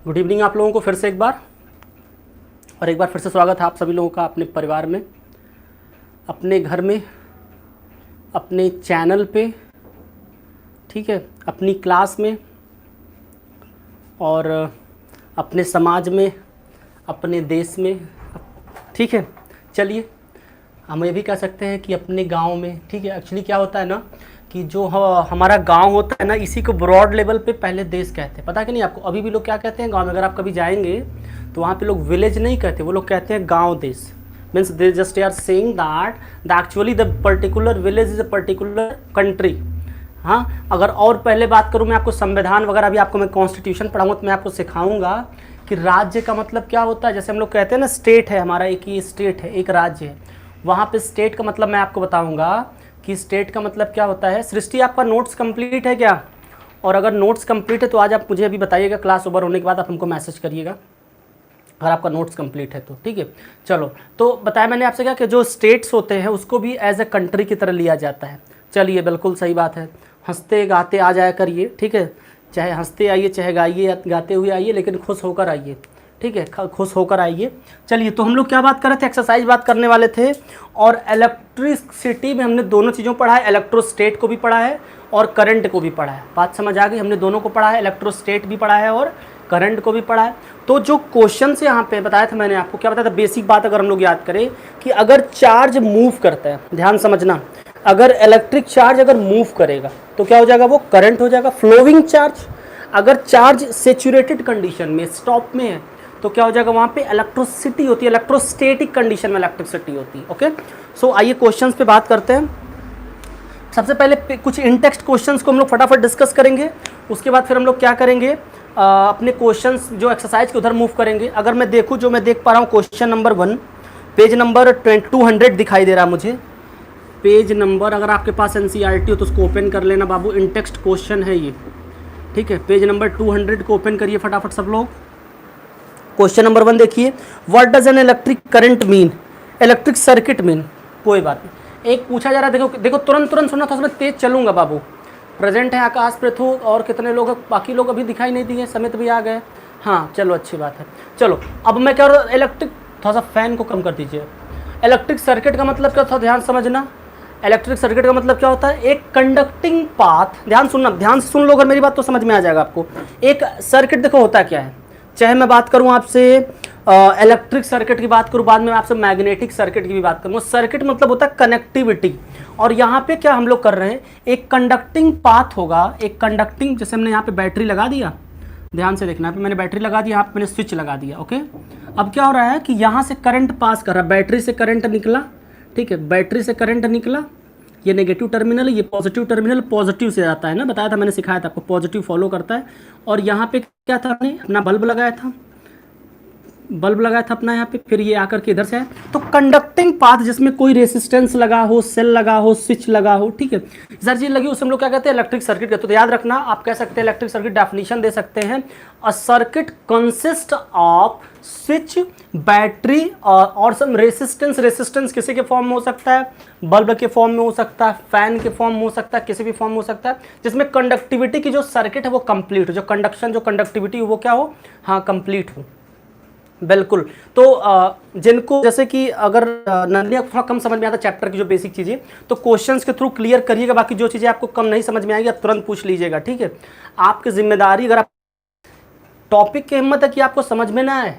Good evening आप लोगों को फिर से एक बार फिर से स्वागत है आप सभी लोगों का अपने परिवार में, अपने घर में, अपने चैनल पे, ठीक है, अपनी क्लास में और अपने समाज में, अपने देश में, ठीक है। चलिए हम ये भी कह सकते हैं कि अपने गांव में, ठीक है। एक्चुअली क्या होता है ना कि जो हमारा गांव होता है ना, इसी को ब्रॉड लेवल पे पहले देश कहते हैं। पता है कि नहीं आपको? अभी भी लोग क्या कहते हैं गांव में, अगर आप कभी जाएंगे तो वहाँ पे लोग विलेज नहीं कहते, वो लोग कहते हैं गांव देश। Means they just are saying that the actually the particular village is a particular country. हाँ, अगर और पहले बात करूँ मैं आपको संविधान वगैरह भी आपको मैं कॉन्स्टिट्यूशन पढ़ाऊँगा तो मैं आपको सिखाऊंगा कि राज्य का मतलब क्या होता है। जैसे हम लोग कहते हैं ना स्टेट है हमारा, एक ही स्टेट है, एक राज्य है। वहाँ पे स्टेट का मतलब मैं आपको बताऊंगा कि स्टेट का मतलब क्या होता है। सृष्टि आपका नोट्स कंप्लीट है क्या? और अगर नोट्स कंप्लीट है तो आज आप मुझे अभी बताइएगा, क्लास ओवर होने के बाद आप हमको मैसेज करिएगा अगर आपका नोट्स कंप्लीट है तो, ठीक है। चलो, तो बताया मैंने आपसे क्या कि जो स्टेट्स होते हैं उसको भी एज ए कंट्री की तरह लिया जाता है। चलिए, बिल्कुल सही बात है। हंसते गाते आ जाया करिए, ठीक है। चाहे हंसते आइए, चाहे गाइए, गाते हुए आइए, लेकिन खुश होकर आइए, ठीक है, खुश होकर आइए। चलिए, तो हम लोग क्या बात कर रहे थे? एक्सरसाइज बात करने वाले थे। और इलेक्ट्रिसिटी में हमने दोनों चीज़ों पढ़ा है, इलेक्ट्रोस्टेट को भी पढ़ा है और करंट को भी पढ़ा है। बात समझ आ गई? हमने दोनों को पढ़ा है, इलेक्ट्रोस्टेट भी पढ़ा है और करंट को भी पढ़ा है। तो जो क्वेश्चन से यहाँ पे बताया था मैंने आपको, क्या बताया था? बेसिक बात अगर हम लोग याद करें कि अगर चार्ज मूव करता है, ध्यान समझना, अगर इलेक्ट्रिक चार्ज अगर मूव करेगा तो क्या हो जाएगा? वो करंट हो जाएगा, फ्लोइंग चार्ज। अगर चार्ज सेचुरेटेड कंडीशन में, स्टॉप में है, तो क्या हो जाएगा? वहाँ पे इलेक्ट्रिसिटी होती है, इलेक्ट्रोस्टैटिक कंडीशन में इलेक्ट्रिसिटी होती है। ओके, सो आइए क्वेश्चंस पे बात करते हैं। सबसे पहले कुछ इनटेक्स्ट क्वेश्चंस को हम लोग फटाफट डिस्कस करेंगे। उसके बाद फिर हम लोग क्या करेंगे, अपने क्वेश्चंस जो एक्सरसाइज के उधर मूव करेंगे। अगर मैं देखूँ, जो मैं देख पा रहा हूँ, क्वेश्चन नंबर 1 पेज नंबर 200 दिखाई दे रहा है मुझे। पेज नंबर, अगर आपके पास NCERT हो तो उसको ओपन कर लेना बाबू, इनटेक्स्ट क्वेश्चन है ये, ठीक है। पेज नंबर 200 को ओपन करिए फटाफट सब लोग। क्वेश्चन नंबर 1 देखिए, what does an electric current mean, electric circuit mean. कोई बात नहीं, एक पूछा जा रहा है, देखो देखो, तुरंत सुनना था, उसमें तेज चलूंगा बाबू। प्रेजेंट है आकाश, पृथु और कितने लोग, बाकी लोग अभी दिखाई नहीं दिए, समित भी आ गए। हाँ चलो, अच्छी बात है। चलो, अब मैं कह रहा हूँ इलेक्ट्रिक, थोड़ा सा फैन को कम कर दीजिए। इलेक्ट्रिक सर्किट का मतलब क्या था, ध्यान समझना। इलेक्ट्रिक सर्किट का मतलब क्या होता है? एक कंडक्टिंग पाथ, ध्यान सुनना, ध्यान से सुन लो अगर मेरी बात तो समझ में आ जाएगा आपको। एक सर्किट देखो होता क्या है, चाहे मैं बात करूं आपसे इलेक्ट्रिक सर्किट की बात करूं, बाद में आपसे मैग्नेटिक सर्किट की भी बात करूंगा। सर्किट मतलब होता है कनेक्टिविटी। और यहाँ पे क्या हम लोग कर रहे हैं, एक कंडक्टिंग पाथ होगा, एक कंडक्टिंग, जैसे हमने यहाँ पे बैटरी लगा दिया, ध्यान से देखना, यहाँ पे मैंने बैटरी लगा दी, यहाँ पे मैंने स्विच लगा दिया। ओके, अब क्या हो रहा है कि यहाँ से करंट पास कर रहा है, बैटरी से करंट निकला, ठीक है, बैटरी से करंट निकला, ये नेगेटिव टर्मिनल है, ये पॉजिटिव टर्मिनल, पॉजिटिव से आता है ना, बताया था मैंने, सिखाया था आपको, पॉजिटिव फॉलो करता है। और यहाँ पे क्या था, हमने अपना बल्ब लगाया था, अपना यहाँ पे, फिर ये आकर के इधर से आया। तो कंडक्टिंग पाथ जिसमें कोई रेसिस्टेंस लगा हो, सेल लगा हो, स्विच लगा हो, ठीक है, सर चीज लगी, उसे हम लोग क्या कहते हैं? इलेक्ट्रिक सर्किट कहते हैं। तो याद रखना, आप कह सकते हैं इलेक्ट्रिक सर्किट डेफिनेशन दे सकते हैं, a circuit consist off switch, battery और सम रेसिस्टेंस। रेसिस्टेंस किसी के फॉर्म में हो सकता है, बल्ब के फॉर्म में हो सकता है, फैन के फॉर्म में हो सकता है, किसी भी फॉर्म में हो सकता है, जिसमें कंडक्टिविटी की जो सर्किट है वो कंप्लीट हो, जो कंडक्शन, जो कंडक्टिविटी हो वो क्या हो, हाँ कंप्लीट हो, बिल्कुल। तो जिनको, जैसे कि अगर नंदिनी को थोड़ा कम समझ में आता चैप्टर की जो बेसिक चीज़ें, तो क्वेश्चंस के थ्रू क्लियर करिएगा। बाकी जो चीज़ें आपको कम नहीं समझ में आएगी आप तुरंत पूछ लीजिएगा, ठीक है। आपकी जिम्मेदारी, अगर आप टॉपिक की हिम्मत है कि आपको समझ में ना आए,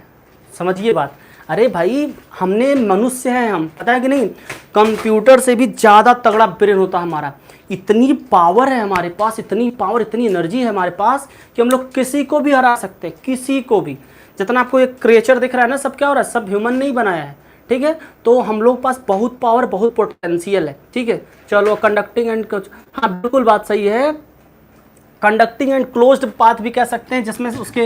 समझिए बात। अरे भाई, हमने मनुष्य हैं हम, पता है कि नहीं, कंप्यूटर से भी ज़्यादा तगड़ा ब्रेन होता है हमारा। इतनी पावर है हमारे पास, इतनी पावर, इतनी एनर्जी है हमारे पास कि हम लोग किसी को भी हरा सकते हैं, किसी को भी। जितना आपको एक क्रिएचर दिख रहा है ना, सब क्या हो रहा है, सब ह्यूमन नहीं बनाया है, ठीक है। तो हम लोग पास बहुत पावर, बहुत पोटेंशियल है, ठीक है। चलो, कंडक्टिंग एंड, हाँ बिल्कुल बात सही है, कंडक्टिंग एंड क्लोज्ड पाथ भी कह सकते हैं, जिसमें उसके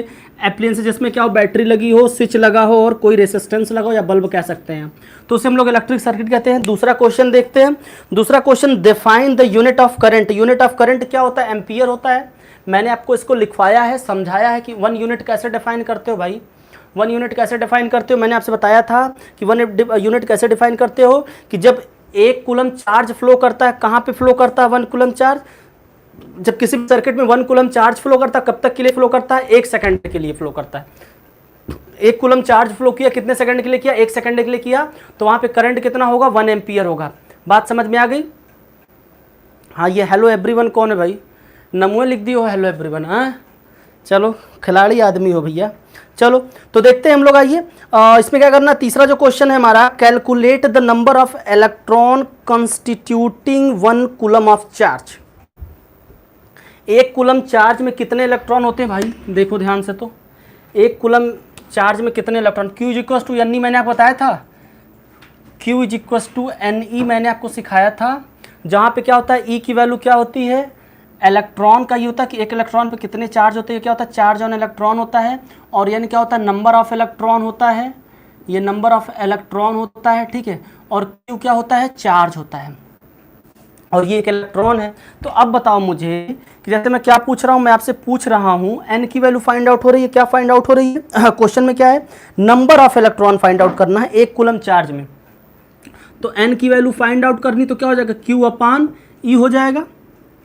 एप्लियंस, जिसमें क्या हो, बैटरी लगी हो, स्विच लगा हो और कोई रेसिस्टेंस लगा हो, या बल्ब कह सकते हैं, तो उसे हम लोग इलेक्ट्रिक सर्किट कहते हैं। दूसरा क्वेश्चन देखते हैं। दूसरा question, define the unit of current. Unit of current क्या होता है? एम्पियर होता है। मैंने आपको इसको लिखवाया है, समझाया है कि 1 यूनिट कैसे डिफाइन करते हो भाई, 1 यूनिट कैसे डिफाइन करते हो। मैंने आपसे बताया था कि 1 यूनिट कैसे डिफाइन करते हो, कि जब 1 कूलम चार्ज फ्लो करता है, कहाँ पे फ्लो करता है 1 कूलम चार्ज? जब किसी भी सर्किट में 1 कूलम चार्ज फ्लो करता है कब तक के लिए फ्लो करता है? 1 सेकंड के लिए फ्लो करता है। 1 कूलम चार्ज फ्लो किया कितने सेकंड के लिए किया? 1 सेकंड के लिए किया, तो वहां पे करंट कितना होगा? 1 एम्पियर होगा। बात समझ में आ गई? हाँ, ये हेलो एवरीवन कौन है भाई? नमो लिख दी हो हेलो एवरीवन। हाँ चलो, खिलाड़ी आदमी हो भैया। चलो तो देखते हैं हम लोग। आइए इसमें क्या करना, तीसरा जो क्वेश्चन है हमारा, calculate the number of electron constituting 1 coulomb of charge. 1 coulomb charge में कितने इलेक्ट्रॉन होते हैं भाई? देखो ध्यान से, तो 1 कूलम चार्ज में कितने electron? Q is equal to NE मैंने आपको बताया था, Q is equal to NE मैंने आपको सिखाया था। जहाँ पे क्या होता है, E की वैल्यू क्या होती है? इलेक्ट्रॉन का ये होता है कि एक इलेक्ट्रॉन पे कितने चार्ज होते हैं, क्या होता है? चार्ज ऑन इलेक्ट्रॉन होता है। और यानी क्या होता है? नंबर ऑफ इलेक्ट्रॉन होता है, ये नंबर ऑफ इलेक्ट्रॉन होता है, ठीक है। और Q क्या होता है? चार्ज होता है, और ये एक इलेक्ट्रॉन है। तो अब बताओ मुझे कि जैसे मैं क्या पूछ रहा हूँ, मैं आपसे पूछ रहा हूँ N की वैल्यू फाइंड आउट हो रही है। क्या फाइंड आउट हो रही है? क्वेश्चन में क्या है? Number of electron find out करना है 1 कूलम चार्ज में। तो N की वैल्यू फाइंड आउट करनी, तो क्या हो जाएगा? Q अपान E हो जाएगा।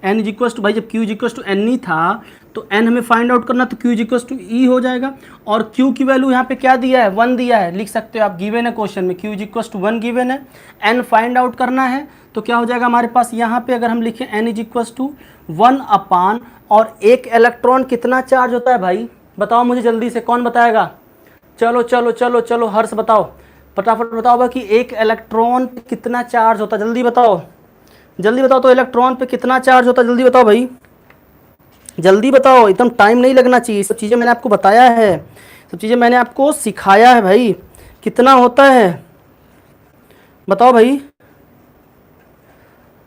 N इज इक्वल टू, भाई जब Q is equal to NE था तो N हमें फाइंड आउट करना, तो Q is equal to E हो जाएगा। और Q की वैल्यू यहाँ पे क्या दिया है? 1 दिया है, लिख सकते हो आप, गिवन है क्वेश्चन में, Q is equal to 1 given है। N फाइंड आउट करना है, तो क्या हो जाएगा हमारे पास यहाँ पे, अगर हम लिखें N इज इक्वल टू 1 अपान, और एक इलेक्ट्रॉन कितना चार्ज होता है भाई? बताओ मुझे जल्दी से, कौन बताएगा? चलो चलो चलो चलो, हर्ष बताओ, फटाफट बताओ भाई कि एक इलेक्ट्रॉन पे कितना चार्ज होता है? जल्दी बताओ, जल्दी बताओ, तो इलेक्ट्रॉन पे कितना चार्ज होता है? जल्दी बताओ भाई, जल्दी बताओ, एकदम टाइम नहीं लगना चाहिए। सब चीज़ें मैंने आपको बताया है, सब चीज़ें मैंने आपको सिखाया है भाई। कितना होता है बताओ भाई।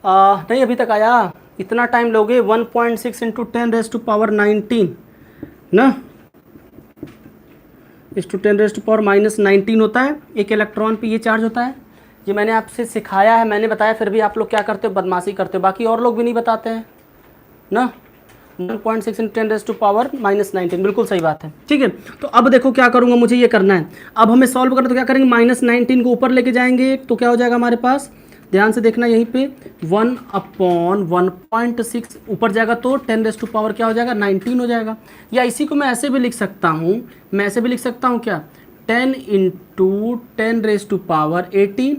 नहीं अभी तक आया, इतना टाइम लोगे? 1.6 इंटू 10⁻19 ना, इस टू 10⁻⁻19 होता है। एक इलेक्ट्रॉन पे ये चार्ज होता है। ये मैंने आपसे सिखाया है, मैंने बताया, फिर भी आप लोग क्या करते हो? बदमाशी करते हो। बाकी और लोग भी नहीं बताते हैं ना। 1.6 इंटू 10⁻⁻19, बिल्कुल सही बात है, ठीक है। तो अब देखो क्या करूँगा, मुझे ये करना है। अब हमें सॉल्व करना, तो क्या करेंगे? -19 को ऊपर लेके जाएंगे, तो क्या हो जाएगा हमारे पास? ध्यान से देखना, यहीं पे 1 अपॉन 1.6 ऊपर जाएगा, तो 10⁻⁻ क्या हो जाएगा? 19 हो जाएगा। या इसी को मैं ऐसे भी लिख सकता हूँ, मैं ऐसे भी लिख सकता हूँ क्या? 10 इंटू 10⁻18,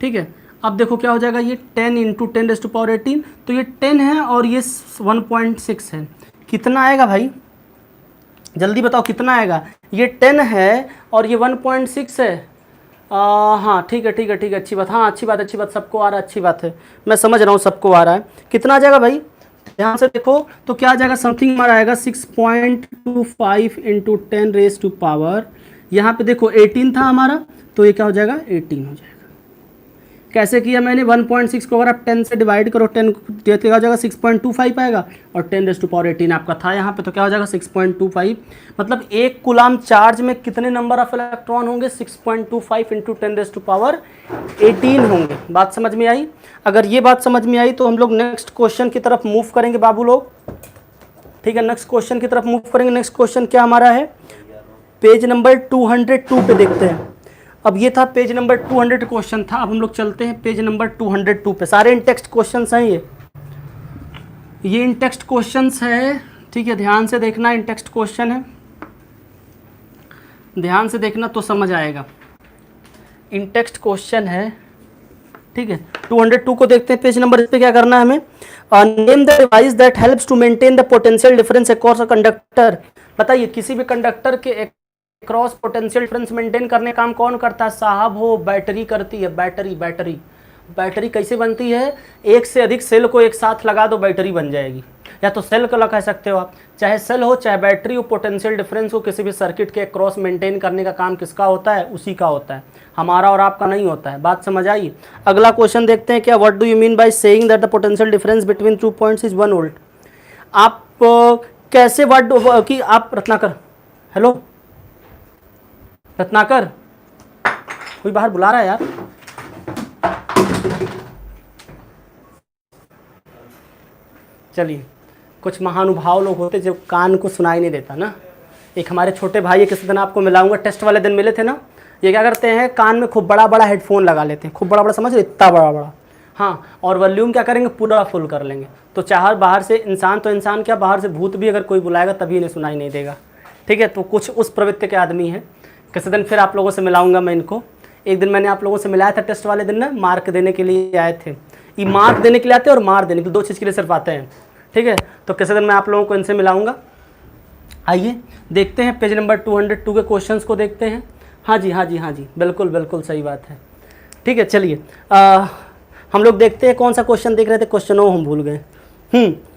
ठीक है। अब देखो क्या हो जाएगा, ये 10 इंटू 10⁻18, तो ये 10 है और ये 1.6 है। कितना आएगा भाई? जल्दी बताओ कितना आएगा? ये 10 है और ये 1.6 है। हाँ ठीक है ठीक है ठीक है, अच्छी बात, हाँ अच्छी बात अच्छी बात, सबको आ रहा है, अच्छी बात है, मैं समझ रहा हूँ सबको आ रहा है। कितना आ जाएगा भाई? ध्यान से देखो, तो क्या आ जाएगा? समथिंग हमारा आएगा 6.25 इंटू 10⁻, यहाँ पे देखो 18 था हमारा, तो ये क्या हो जाएगा? 18 हो जाएगा। कैसे किया मैंने? 1.6 को अगर आप 10 से डिवाइड करो, 10 क्या हो जाएगा? 6.25 आएगा, और 10⁻18 आपका था यहाँ पे, तो क्या हो जाएगा? 6.25। मतलब 1 कूलम चार्ज में कितने नंबर ऑफ इलेक्ट्रॉन होंगे? 6.25 इंटू 10⁻18 होंगे। बात समझ में आई? अगर ये बात समझ में आई तो हम लोग नेक्स्ट क्वेश्चन की तरफ मूव करेंगे बाबू लोग, ठीक है। नेक्स्ट क्वेश्चन की तरफ मूव करेंगे। नेक्स्ट क्वेश्चन क्या हमारा है? पेज नंबर 202 पे देखते हैं। अब ये था पेज नंबर 200 क्वेश्चन था। अब हम लोग चलते हैं पेज नंबर 202 पे। सारे इन टेक्स्ट क्वेश्चंस हैं ये इन टेक्स्ट क्वेश्चंस है, ठीक है। ध्यान से देखना, इन टेक्स्ट क्वेश्चन है, ध्यान से देखना तो समझ आएगा। इन टेक्स्ट क्वेश्चन है, ठीक है। 202 को देखते हैं पेज नंबर। इस पे क्या करना है हमें? Name the device that helps to maintain the potential difference across a conductor. बताइए, किसी भी कंडक्टर के क्रॉस पोटेंशियल डिफरेंस मेंटेन करने का काम कौन करता है साहब? हो बैटरी करती है। बैटरी बैटरी बैटरी कैसे बनती है? एक से अधिक सेल को एक साथ लगा दो, बैटरी बन जाएगी। या तो सेल का कह सकते हो आप, चाहे सेल हो चाहे बैटरी हो, पोटेंशियल डिफरेंस हो, किसी भी सर्किट के क्रॉस मेंटेन करने का काम किसका होता है? उसी का होता है, हमारा और आपका नहीं होता है। बात समझ आई? अगला क्वेश्चन देखते हैं क्या। What do you mean by saying that the potential difference between 2 points is 1 volt? आप कैसे वर्ड कि आप रत्नाकर, हेलो रत्नाकर, कोई बाहर बुला रहा है यार। चलिए, कुछ महानुभाव लोग होते जो कान को सुनाई नहीं देता ना। एक हमारे छोटे भाई है, किसी दिन आपको मिलाऊंगा, टेस्ट वाले दिन मिले थे ना। ये क्या करते हैं, कान में खूब बड़ा बड़ा हेडफोन लगा लेते हैं, खूब बड़ा बड़ा, समझ रहे, इतना बड़ा बड़ा। हाँ, और वॉल्यूम क्या करेंगे, पूरा फुल कर लेंगे। तो चाहे बाहर से इंसान, तो इंसान क्या, बाहर से भूत भी अगर कोई बुलाएगा तभी इन्हें सुनाई नहीं देगा। ठीक है, तो कुछ उस प्रवृत्ति के आदमी हैं। किसी दिन फिर आप लोगों से मिलाऊंगा मैं इनको। एक दिन मैंने आप लोगों से मिलाया था टेस्ट वाले दिन ना, मार्क देने के लिए आए थे। ये मार्क देने के लिए आते हैं और मार देने के लिए, 2 चीज़ के लिए सिर्फ आते हैं। ठीक है, तो किसी दिन मैं आप लोगों को इनसे मिलाऊंगा। आइए देखते हैं पेज नंबर 202 के क्वेश्चंस को देखते हैं। हाँ जी, हाँ जी, हाँ जी, बिल्कुल बिल्कुल सही बात है। ठीक है, चलिए हम लोग देखते हैं कौन सा क्वेश्चन देख रहे थे, क्वेश्चन हम भूल गए।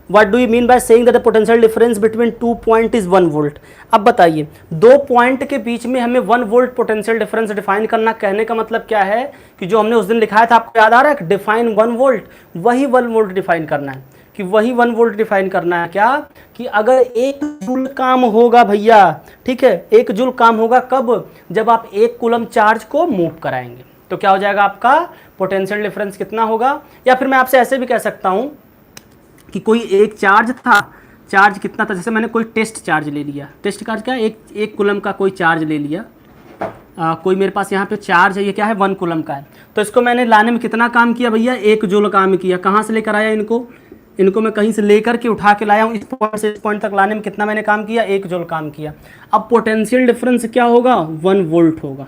What do you mean by saying that the potential difference between 2 point is 1 volt. अब बताइए, 2 पॉइंट के बीच में हमें 1 वोल्ट पोटेंशियल डिफरेंस डिफाइन करना, कहने का मतलब क्या है कि जो हमने उस दिन लिखाया था, आपको याद आ रहा है, डिफाइन 1 वोल्ट, वही 1 वोल्ट डिफाइन करना है। कि वही 1 वोल्ट डिफाइन करना है क्या, कि अगर 1 जूल काम होगा भैया, ठीक है, 1 जूल काम होगा कब, जब आप 1 कूलम चार्ज को मूव कराएंगे, तो क्या हो जाएगा आपका पोटेंशियल डिफरेंस कितना होगा। या फिर मैं आपसे ऐसे भी कह सकता हूं कि कोई एक चार्ज था, चार्ज कितना था, जैसे मैंने कोई टेस्ट चार्ज ले लिया, टेस्ट चार्ज क्या, एक कूलम का कोई चार्ज ले लिया। कोई मेरे पास यहाँ पे चार्ज है, ये क्या है, 1 कूलम का है। तो इसको मैंने लाने में कितना काम किया भैया, 1 जूल काम किया। कहाँ से लेकर आया इनको मैं कहीं से लेकर के उठा के लाया हूँ, इस पॉइंट से इस पॉइंट तक लाने में कितना मैंने काम किया, 1 जूल काम किया। अब पोटेंशियल डिफरेंस क्या होगा, 1 वोल्ट होगा।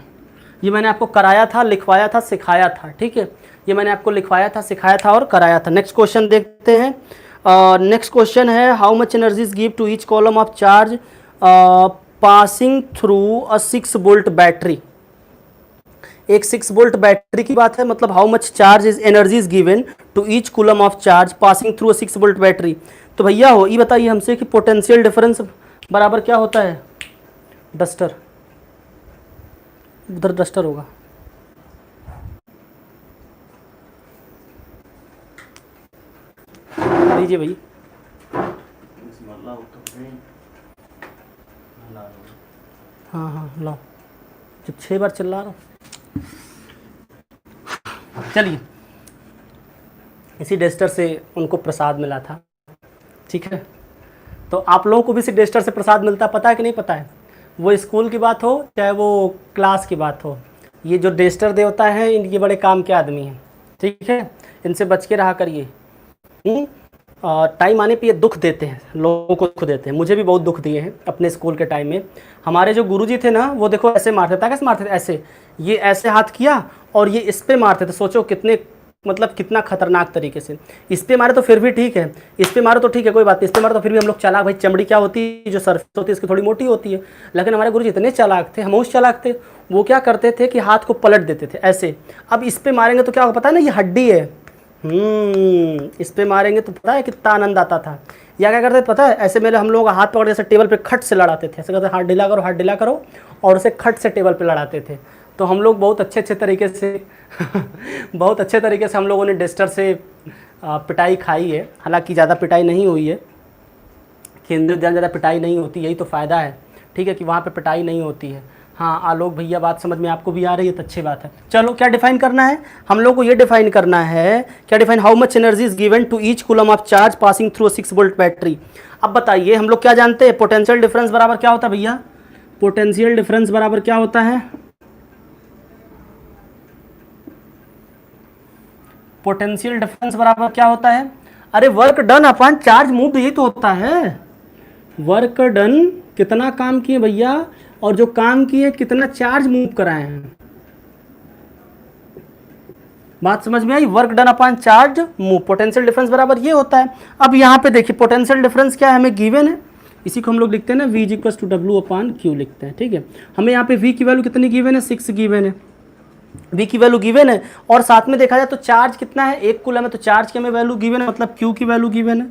ये मैंने आपको कराया था, लिखवाया था, सिखाया था। ठीक है, ये मैंने आपको लिखवाया था, सिखाया था और कराया था। नेक्स्ट क्वेश्चन देखते हैं। नेक्स्ट क्वेश्चन है, how much energy is give to each coulomb of charge passing through a 6 volt battery. एक 6 वोल्ट बैटरी की बात है, मतलब how much charge is energy is given to each coulomb of charge passing through a 6 volt battery. तो भैया हो ये बताइए हमसे कि पोटेंशियल डिफरेंस बराबर क्या होता है, डस्टर, उधर डस्टर होगा, दीजिए भाई। हाँ हाँ लाओ, जब 6 बार चिल्ला रहा हूँ। चलिए, इसी डेस्टर से उनको प्रसाद मिला था। ठीक है, तो आप लोगों को भी इसी डेस्टर से प्रसाद मिलता है, पता है कि नहीं पता है। वो स्कूल की बात हो चाहे वो क्लास की बात हो, ये जो डेस्टर देवता है ये बड़े काम के आदमी हैं। ठीक है, इनसे बच के रहा करिए। टाइम आने पे ये दुख देते हैं, लोगों को दुख देते हैं। मुझे भी बहुत दुख दिए हैं अपने स्कूल के टाइम में। हमारे जो गुरुजी थे ना, वो देखो ऐसे मारते थे, कैसे मारते थे, ऐसे, ये ऐसे हाथ किया और ये इस पे मारते थे। सोचो कितने, मतलब कितना खतरनाक तरीके से। इस पे मारे तो फिर भी ठीक है, इस पे मारो तो ठीक है, कोई बात नहीं, इस पे मारो तो फिर भी हम लोग चालाक। भाई चमड़ी क्या होती है, जो सरफेस होती है इसकी थोड़ी मोटी होती है। लेकिन हमारे गुरुजी इतने चालाक थे, हम उस चालाक थे, वो क्या करते थे कि हाथ को पलट देते थे ऐसे। अब इस पे मारेंगे तो क्या होगा पता है ना, ये हड्डी है, इस पे मारेंगे तो पता है कितना आनंद आता था। या क्या करते थे पता है, ऐसे मेरे हम लोग हाथ पकड़ जैसे टेबल पे खट से लड़ाते थे, ऐसे कहते हाथ ढीला करो, हाथ ढीला करो, और उसे खट से टेबल पे लड़ाते थे। तो हम लोग बहुत अच्छे तरीके से बहुत अच्छे तरीके से हम लोगों ने डेस्टर से पिटाई खाई है। हालांकि ज़्यादा पिटाई नहीं हुई है, केंद्रीय विद्यालय ज़्यादा पिटाई नहीं होती, यही तो फ़ायदा है। ठीक है, कि वहाँ पे पिटाई नहीं होती है। हाँ आलोक भैया, बात समझ में आपको भी आ रही है तो अच्छी बात है। चलो क्या डिफाइन करना है हम लोग को, ये डिफाइन करना है, क्या define, how much energy is given to each coulomb of charge passing through 6 volt battery. अब बताइए हम लोग क्या जानते हैं, पोटेंशियल डिफरेंस बराबर क्या होता है भैया, पोटेंशियल डिफरेंस बराबर क्या होता है, पोटेंशियल डिफरेंस बराबर क्या होता है, अरे work done upon charge moved, यही तो होता है। वर्क डन, कितना काम किए भैया, और जो काम किए कितना चार्ज मूव कराए हैं। बात समझ में आई, work done upon charge move, potential difference बराबर ये होता है। अब यहाँ पे देखिए पोटेंशियल डिफरेंस क्या है, हमें गिवन है, इसी को हम लोग लिखते हैं ना, V equals to W upon Q लिखते हैं। ठीक है, हमें यहाँ पे V की वैल्यू कितनी गिवन है, 6 गिवन है, V की वैल्यू गिवन है, और साथ में देखा जाए तो चार्ज कितना है, 1 कूलम है, तो चार्ज की हमें वैल्यू गिवन है, मतलब Q की वैल्यू गिवन है,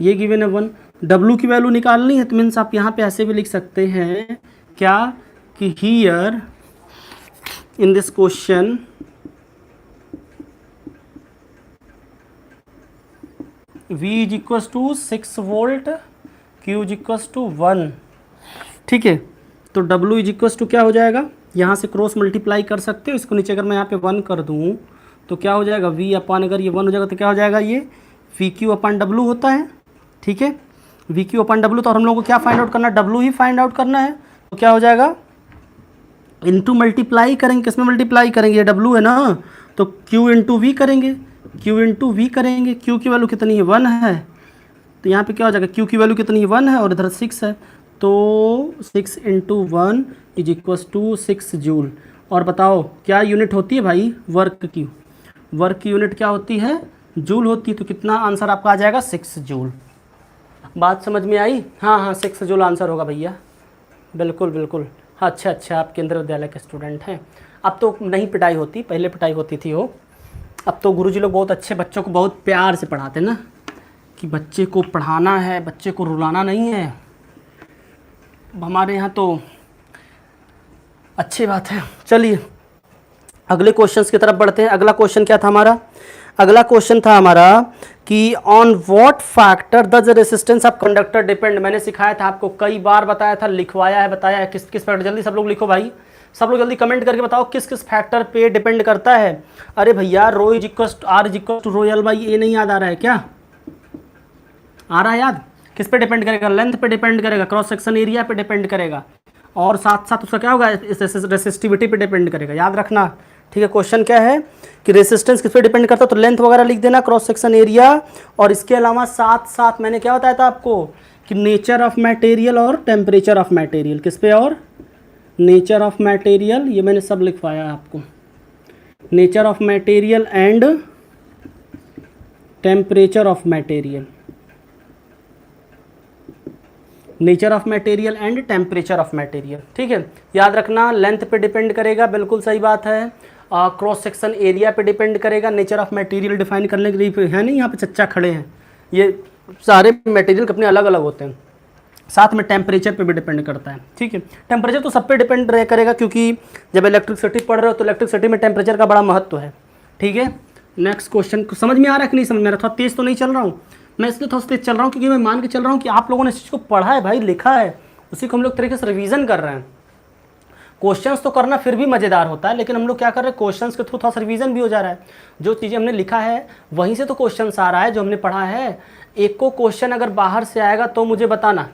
ये गिवन है 1। W की वैल्यू निकालनी है तो मीन्स आप यहाँ पे ऐसे भी लिख सकते हैं क्या, कि here in this question V is equals to 6 volt, Q is equals to 1। ठीक है, तो W इज इक्वल्स टू क्या हो जाएगा, यहाँ से क्रॉस मल्टीप्लाई कर सकते हो इसको, नीचे अगर मैं यहाँ पे 1 कर दूँ तो क्या हो जाएगा, V अपॉन, अगर ये 1 हो जाएगा तो क्या हो जाएगा, ये VQ अपॉन W होता है। ठीक है, VQ अपॉन W, तो हम लोगों को क्या फाइंड आउट करना है, W ही फाइंड आउट करना है। तो क्या हो जाएगा, इनटू मल्टीप्लाई करेंगे, किसमें मल्टीप्लाई करेंगे, ये W है ना, तो Q इंटू V करेंगे, Q इंटू वी करेंगे, Q की वैल्यू कितनी है 1 है, तो यहाँ पे क्या हो जाएगा Q की वैल्यू कितनी है 1 है और इधर 6 है, तो 6 into 1 is equals to 6 joule. और बताओ क्या यूनिट होती है भाई वर्क की, वर्क की यूनिट क्या होती है, जूल होती है। तो कितना आंसर आपका आ जाएगा 6 जूल। बात समझ में आई? हाँ हाँ 6 जूल आंसर होगा भैया, बिल्कुल बिल्कुल। हाँ अच्छा अच्छा, आप केंद्रीय विद्यालय के स्टूडेंट हैं। अब तो नहीं पिटाई होती, पहले पिटाई होती थी हो। अब तो गुरुजी लोग बहुत अच्छे, बच्चों को बहुत प्यार से पढ़ाते ना, कि बच्चे को पढ़ाना है, बच्चे को रुलाना नहीं है। हमारे यहाँ तो अच्छी बात है। चलिए अगले क्वेश्चंस की तरफ बढ़ते हैं। अगला क्वेश्चन क्या था हमारा? अगला क्वेश्चन था हमारा कि on what factor does the resistance of conductor depend. मैंने सिखाया था आपको, कई बार बताया था, लिखवाया है, बताया है किस किस फैक्टर। जल्दी सब लोग लिखो भाई, सब लोग जल्दी कमेंट करके बताओ किस किस फैक्टर पे डिपेंड करता है। अरे भैया rho is equal to R is equal to rho L by A नहीं याद आ रहा है क्या? आ रहा है याद? किस पे डिपेंड करेगा? लेंथ पे डिपेंड करेगा, क्रॉस सेक्शन एरिया पे डिपेंड करेगा, और साथ साथ उसका क्या होगा, रेसिस्टिविटी पे डिपेंड करेगा। याद रखना, ठीक है। क्वेश्चन क्या है कि रेसिस्टेंस किस पे डिपेंड करता है, तो लेंथ वगैरह लिख देना, क्रॉस सेक्शन एरिया, और इसके अलावा साथ साथ मैंने क्या बताया था आपको कि नेचर ऑफ मटेरियल और टेम्परेचर ऑफ मटेरियल। किस पे? और नेचर ऑफ मटेरियल, ये मैंने सब लिखवाया आपको, nature of material and temperature of material, nature of material and temperature of material. ठीक है, याद रखना लेंथ पे डिपेंड करेगा, बिल्कुल सही बात है। क्रॉस सेक्शन एरिया पे डिपेंड करेगा, नेचर ऑफ मटेरियल डिफाइन करने के लिए है नहीं, यहाँ पे चच्चा खड़े हैं, ये सारे मटेरियल अपने अलग अलग होते हैं। साथ में टेम्परेचर पे भी डिपेंड करता है। ठीक है, टेम्परेचर तो सब पे डिपेंड करेगा, क्योंकि जब इलेक्ट्रिसिटी पढ़ रहे हो तो इलेक्ट्रिसिटी में टेम्परेचर का बड़ा महत्व है। ठीक है, नेक्स्ट क्वेश्चन समझ में आ रहा है कि नहीं समझ में आ रहा? थोड़ा तेज़ तो नहीं चल रहा हूँ मैं, इसलिए थोड़ा तेज चल रहा हूँ क्योंकि मैं मान के चल रहा हूँ कि आप लोगों ने इस चीज़ को पढ़ा है भाई, लिखा है, उसी को हम लोग तरीके से रिवीजन कर रहे हैं। क्वेश्चंस तो करना फिर भी मज़ेदार होता है, लेकिन हम लोग क्या कर रहे हैं, क्वेश्चंस के थ्रू थोड़ा सा रिवीजन भी हो जा रहा है। जो चीज़ें हमने लिखा है वहीं से तो क्वेश्चंस आ रहा है, जो हमने पढ़ा है। एक को क्वेश्चन अगर बाहर से आएगा तो मुझे बताना।